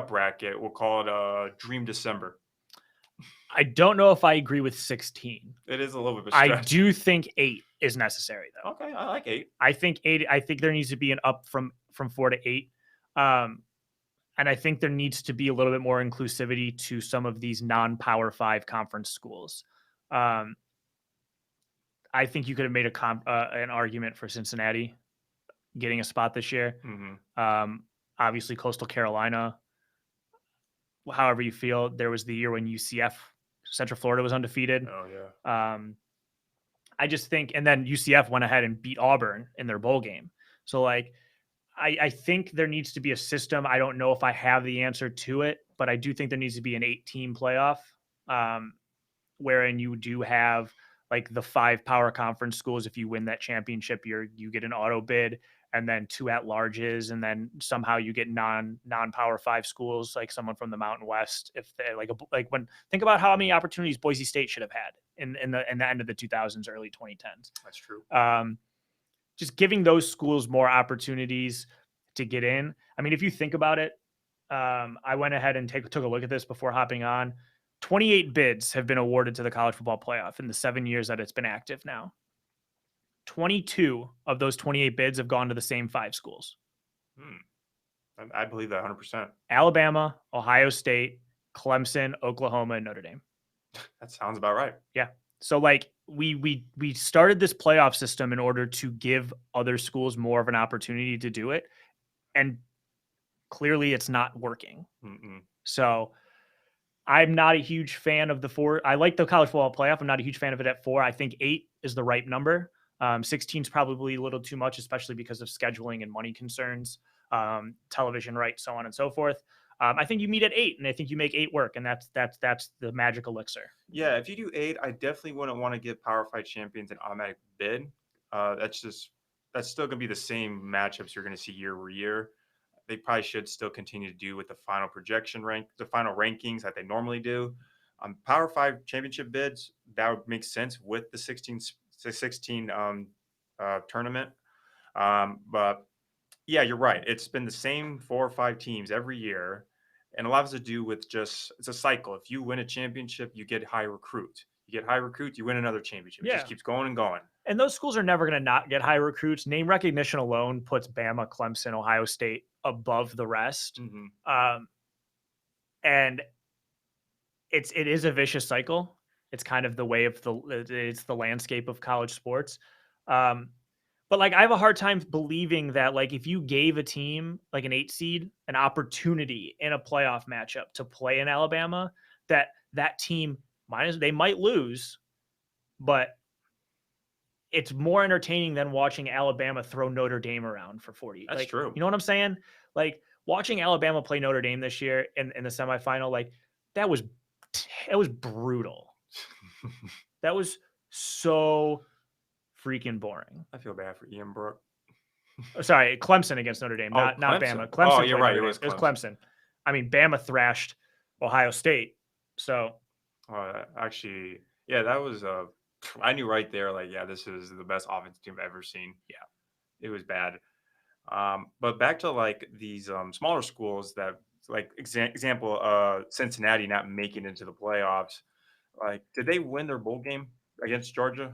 Speaker 1: bracket. We'll call it Dream December.
Speaker 2: I don't know if I agree with 16.
Speaker 1: It is a little bit of a
Speaker 2: I
Speaker 1: stretch.
Speaker 2: do think 8 is necessary, though.
Speaker 1: Okay, I like 8.
Speaker 2: I think 8. I think there needs to be an up from 4 to 8. And I think there needs to be a little bit more inclusivity to some of these non-Power 5 conference schools. I think you could have made an argument for Cincinnati getting a spot this year.
Speaker 1: Mm-hmm.
Speaker 2: Obviously, Coastal Carolina. However you feel, there was the year when UCF, Central Florida, was undefeated.
Speaker 1: Oh yeah.
Speaker 2: I just think, and then UCF went ahead and beat Auburn in their bowl game. So like, I think there needs to be a system. I don't know if I have the answer to it, but I do think there needs to be an 8-team playoff, wherein you do have like the 5 power conference schools. If you win that championship, you get an auto bid, and then 2 at-larges, and then somehow you get non-power 5 schools, like someone from the Mountain West. If they think about how many opportunities Boise State should have had in the end of the 2000s, early 2010s.
Speaker 1: That's true.
Speaker 2: Just giving those schools more opportunities to get in. I mean, if you think about it, I went ahead and took a look at this before hopping on. 28 bids have been awarded to the college football playoff in the 7 years that it's been active now. 22 of those 28 bids have gone to the same 5 schools.
Speaker 1: I believe that 100%.
Speaker 2: Alabama, Ohio State, Clemson, Oklahoma, and Notre Dame.
Speaker 1: That sounds about right.
Speaker 2: Yeah. So like we started this playoff system in order to give other schools more of an opportunity to do it. And clearly it's not working.
Speaker 1: Mm-mm.
Speaker 2: So I'm not a huge fan of the 4. I like the college football playoff. I'm not a huge fan of it at 4. I think 8 is the right number. 16 is probably a little too much, especially because of scheduling and money concerns, television rights, so on and so forth. I think you meet at 8, and I think you make 8 work, and that's the magic elixir.
Speaker 1: Yeah, if you do 8, I definitely wouldn't want to give Power 5 champions an automatic bid. That's still going to be the same matchups you're going to see year over year. They probably should still continue to do with the final the final rankings that they normally do. Power 5 championship bids, that would make sense with the 16 tournament. But yeah, you're right. It's been the same 4 or 5 teams every year. And a lot has to do with it's a cycle. If you win a championship, you get high recruits. You get high recruits, you win another championship. It just keeps going and going.
Speaker 2: And those schools are never going to not get high recruits. Name recognition alone puts Bama, Clemson, Ohio State above the rest.
Speaker 1: Mm-hmm.
Speaker 2: And it is a vicious cycle. It's kind of the way of it's the landscape of college sports. But like I have a hard time believing that like if you gave a team like an 8 seed an opportunity in a playoff matchup to play in Alabama, that team they might lose, but it's more entertaining than watching Alabama throw Notre Dame around for 40.
Speaker 1: That's true.
Speaker 2: You know what I'm saying? Like watching Alabama play Notre Dame this year in the semifinal, like it was brutal. That was so freaking boring.
Speaker 1: I feel bad for Ian Brook.
Speaker 2: Sorry, Clemson against Notre Dame, not Bama. Clemson.
Speaker 1: Oh, you're right. It was
Speaker 2: Clemson. I mean, Bama thrashed Ohio State. So,
Speaker 1: actually, yeah, that was I knew right there. Like, yeah, this is the best offensive team I've ever seen. Yeah, it was bad. But back to like these smaller schools that, like example, Cincinnati not making it into the playoffs. Like, did they win their bowl game against Georgia?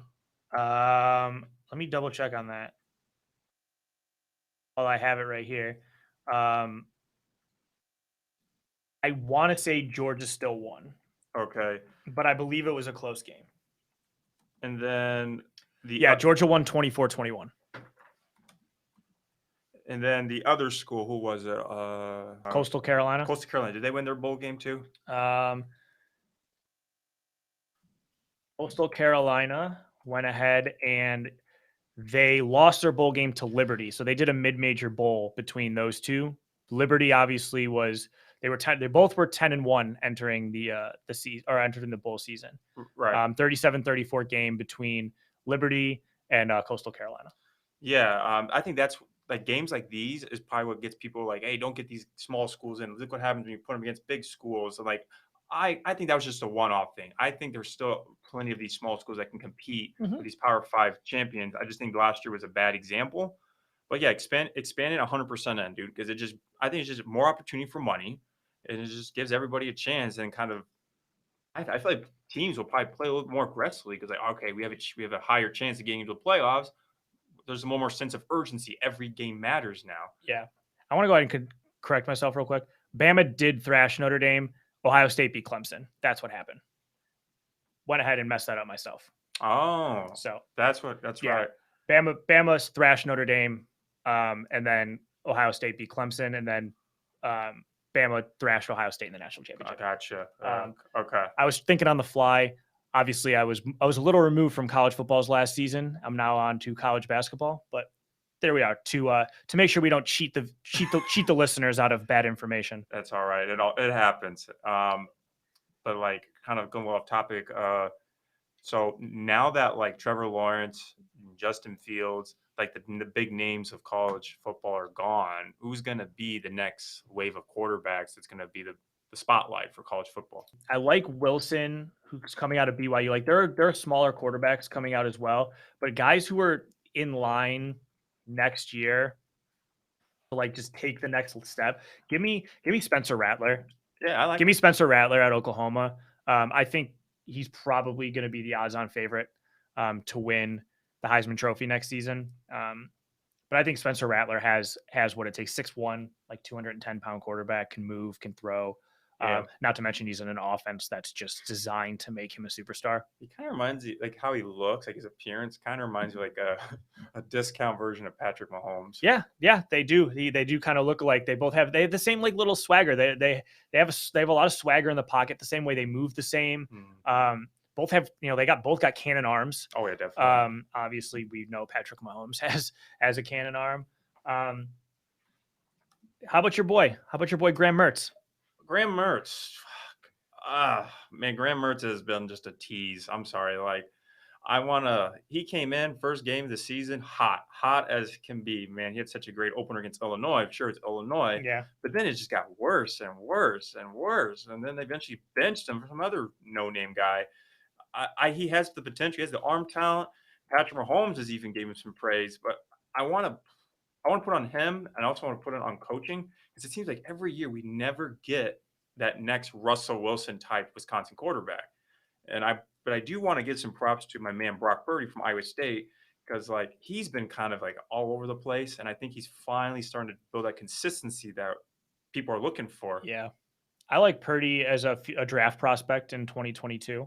Speaker 2: Let me double check on that. While I have it right here. I want to say Georgia still won.
Speaker 1: Okay.
Speaker 2: But I believe it was a close game.
Speaker 1: And then
Speaker 2: Georgia won 24-21.
Speaker 1: And then the other school, who was it?
Speaker 2: Coastal Carolina.
Speaker 1: Coastal Carolina. Did they win their bowl game too?
Speaker 2: Um, Coastal Carolina went ahead and they lost their bowl game to Liberty. So they did a mid-major bowl between those two. Liberty obviously was they both were 10-1 entering the season or entering the bowl season.
Speaker 1: Right.
Speaker 2: 37-34 game between Liberty and Coastal Carolina.
Speaker 1: Yeah, I think that's like games like these is probably what gets people like, hey, don't get these small schools in. Look what happens when you put them against big schools. And like, I think that was just a one-off thing. I think there's still plenty of these small schools that can compete
Speaker 2: Mhm.
Speaker 1: with these Power Five champions. I just think last year was a bad example. But yeah, expand it 100% in, dude, because I think it's just more opportunity for money, and it just gives everybody a chance and kind of. I feel like teams will probably play a little more aggressively because like, okay, we have a higher chance of getting into the playoffs. There's a more sense of urgency. Every game matters now.
Speaker 2: Yeah. I want to go ahead and correct myself real quick. Bama did thrash Notre Dame. Ohio State beat Clemson. That's what happened. Went ahead and messed that up myself.
Speaker 1: Oh,
Speaker 2: So
Speaker 1: that's
Speaker 2: yeah,
Speaker 1: right.
Speaker 2: Bama's thrashed Notre Dame, and then Ohio State beat Clemson, and then Bama thrashed Ohio State in the national
Speaker 1: I
Speaker 2: championship.
Speaker 1: gotcha.
Speaker 2: Um,
Speaker 1: Okay.
Speaker 2: I was thinking on the fly. Obviously, I was a little removed from college football's last season. I'm now on to college basketball, but there we are to make sure we don't cheat the listeners out of bad information.
Speaker 1: That's all right. It happens. But like kind of going off topic. So now that like Trevor Lawrence, Justin Fields, like the big names of college football are gone, who's going to be the next wave of quarterbacks that's going to be the spotlight for college football?
Speaker 2: I like Wilson, who's coming out of BYU. Like there are smaller quarterbacks coming out as well, but guys who are in line next year to like just take the next step. Give me Spencer Rattler.
Speaker 1: Yeah, I like
Speaker 2: Give me
Speaker 1: him.
Speaker 2: Spencer Rattler at Oklahoma. I think he's probably going to be the odds-on favorite to win the Heisman Trophy next season. But I think Spencer Rattler has what it takes. 6'1", like 210-pound quarterback, can move, can throw.
Speaker 1: Yeah.
Speaker 2: Not to mention he's in an offense that's just designed to make him a superstar.
Speaker 1: He kind of reminds you, like how he looks, like his appearance, kind of reminds you like a discount version of Patrick Mahomes.
Speaker 2: Yeah, they do. They do kind of look alike. They have the same like little swagger. They have a lot of swagger in the pocket. The same way they move the same.
Speaker 1: Mhm.
Speaker 2: Both have both got cannon arms.
Speaker 1: Oh yeah, definitely.
Speaker 2: Obviously we know Patrick Mahomes has a cannon arm. How about your boy? How about your boy Graham Mertz?
Speaker 1: Graham Mertz. Fuck. Man, Graham Mertz has been just a tease. I'm sorry. Like, he came in first game of the season, hot as can be. Man, he had such a great opener against Illinois. I'm sure it's Illinois,
Speaker 2: Yeah,
Speaker 1: but then it just got worse and worse and worse. And then they eventually benched him for some other no name guy. He has the potential, he has the arm talent. Patrick Mahomes has even gave him some praise, but I want to I want to put on him, and I also want to put it on coaching because it seems like every year we never get that next Russell Wilson type Wisconsin quarterback. But I do want to give some props to my man Brock Purdy from Iowa State because like he's been kind of like all over the place, and I think he's finally starting to build that consistency that people are looking for.
Speaker 2: yeah. I like Purdy as a draft prospect in 2022.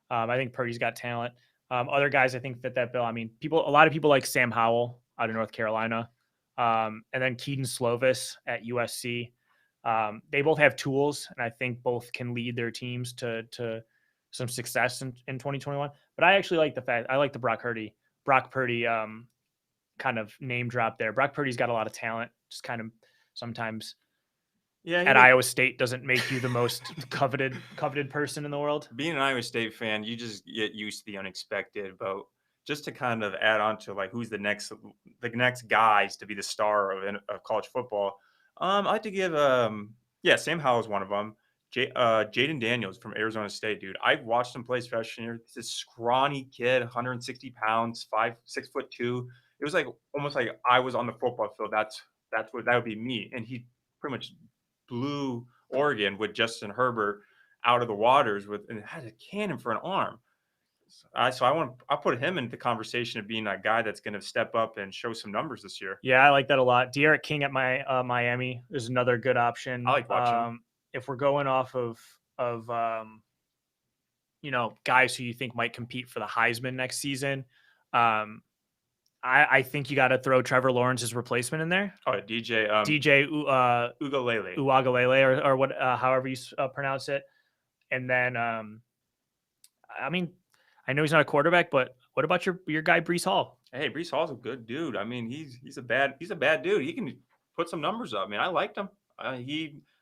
Speaker 2: I think Purdy's got talent. Other guys I think fit that bill. I mean, a lot of people like Sam Howell out of North Carolina, and then Keaton Slovis at USC. They both have tools, and I think both can lead their teams to some success in 2021. But I actually like the Brock Purdy kind of name drop there. Brock Purdy's got a lot of talent. Just kind of sometimes
Speaker 1: Yeah, he
Speaker 2: at
Speaker 1: was
Speaker 2: Iowa State doesn't make you the most coveted person in the world.
Speaker 1: being an Iowa State fan, you just get used to the unexpected. But just to kind of add on to like who's the next guys to be the star of college football, I like to give yeah, Sam Howell is one of them. Jaden Daniels from Arizona State, dude. I've watched him play his freshman year. This scrawny kid, 160 pounds, 6'2". It was like almost like I was on the football field. That would be me, and he pretty much blew Oregon with Justin Herbert out of the waters with and had a cannon for an arm. So I put him into the conversation of being a guy that's going to step up and show some numbers this year.
Speaker 2: Yeah, I like that a lot. De'Aaron King at Miami is another good
Speaker 1: I
Speaker 2: option.
Speaker 1: like watching.
Speaker 2: If we're going off of guys who you think might compete for the Heisman next season, um, I think you got to throw Trevor Lawrence's replacement in there.
Speaker 1: Oh, DJ
Speaker 2: DJ
Speaker 1: Ugalele.
Speaker 2: Uagalele or what, however you pronounce it. And then, I mean, I know he's not a quarterback, but what about your guy Brees Hall?
Speaker 1: Hey, Brees Hall's a good dude. I mean, he's a bad dude. He can put some numbers up. I mean, I liked him. I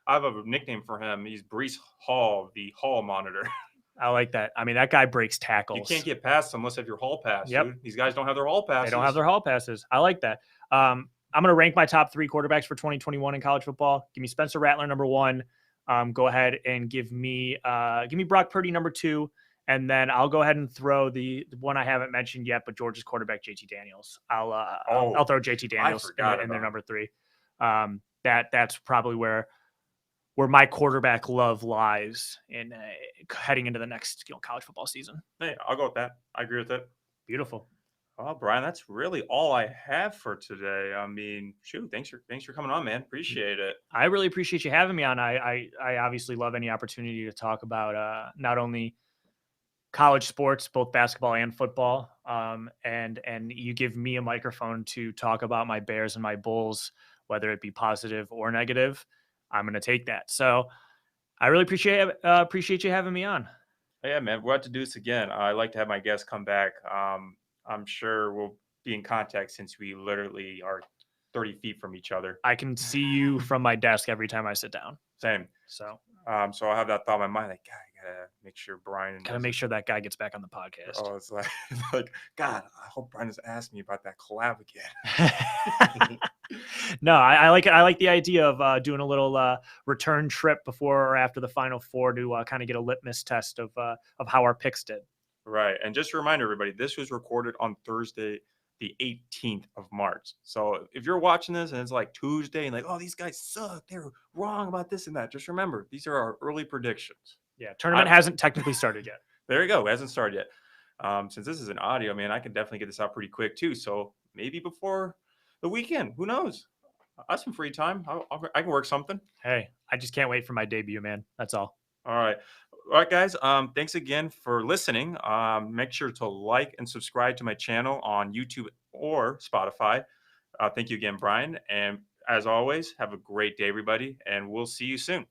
Speaker 1: have a nickname for him. He's Brees Hall, the Hall monitor.
Speaker 2: I like that. I mean, that guy breaks
Speaker 1: You
Speaker 2: tackles.
Speaker 1: can't get past him unless you have your hall pass,
Speaker 2: Yep.
Speaker 1: dude. These guys don't have their hall
Speaker 2: They don't have
Speaker 1: passes.
Speaker 2: their hall passes. I like that. I'm going to rank my top 3 quarterbacks for 2021 in college football. Give me Spencer Rattler number 1. Go ahead and give me Brock Purdy number 2, and then I'll go ahead and throw the one I haven't mentioned yet, but Georgia's quarterback JT Daniels. I'll throw JT Daniels in their number 3. That's probably where my quarterback love lies in heading into the next college football season.
Speaker 1: Hey, I'll go with that. I agree with it.
Speaker 2: Beautiful.
Speaker 1: Well, Brian, that's really all I have for today. I mean, shoot, thanks for coming on, man. Appreciate it.
Speaker 2: I really appreciate you having me on. I obviously love any opportunity to talk about not only college sports, both basketball and football. And you give me a microphone to talk about my Bears and my Bulls, whether it be positive or negative. I'm going to take that. So I really appreciate you having me on.
Speaker 1: Yeah, man, we'll have to do this again. I like to have my guests come back. I'm sure we'll be in contact since we literally are 30 feet from each other.
Speaker 2: I can see you from my desk every time I sit down.
Speaker 1: Same.
Speaker 2: So
Speaker 1: I'll have that thought in my mind, like, God, I gotta make sure Brian.
Speaker 2: Gotta make sure that guy gets back on the podcast.
Speaker 1: Oh, it's like, God, I hope Brian doesn't ask me about that collab again.
Speaker 2: No, I like it. I like the idea of doing a little return trip before or after the Final Four to kind of get a litmus test of how our picks did.
Speaker 1: Right, and just a reminder, everybody, this was recorded on Thursday, the 18th of March. So if you're watching this and it's like Tuesday and like, oh, these guys suck, they're wrong about this and that, just remember these are our early predictions.
Speaker 2: Yeah, tournament hasn't technically started yet.
Speaker 1: There you go, it hasn't started yet. Since this is an audio, man, I can definitely get this out pretty quick too. So maybe before the weekend, who knows? I have some free time. I can work something.
Speaker 2: Hey, I just can't wait for my debut, man. That's all.
Speaker 1: All right, guys. Thanks again for listening. Make sure to like and subscribe to my channel on YouTube or Spotify. Thank you again, Brian. And as always, have a great day, everybody, and we'll see you soon.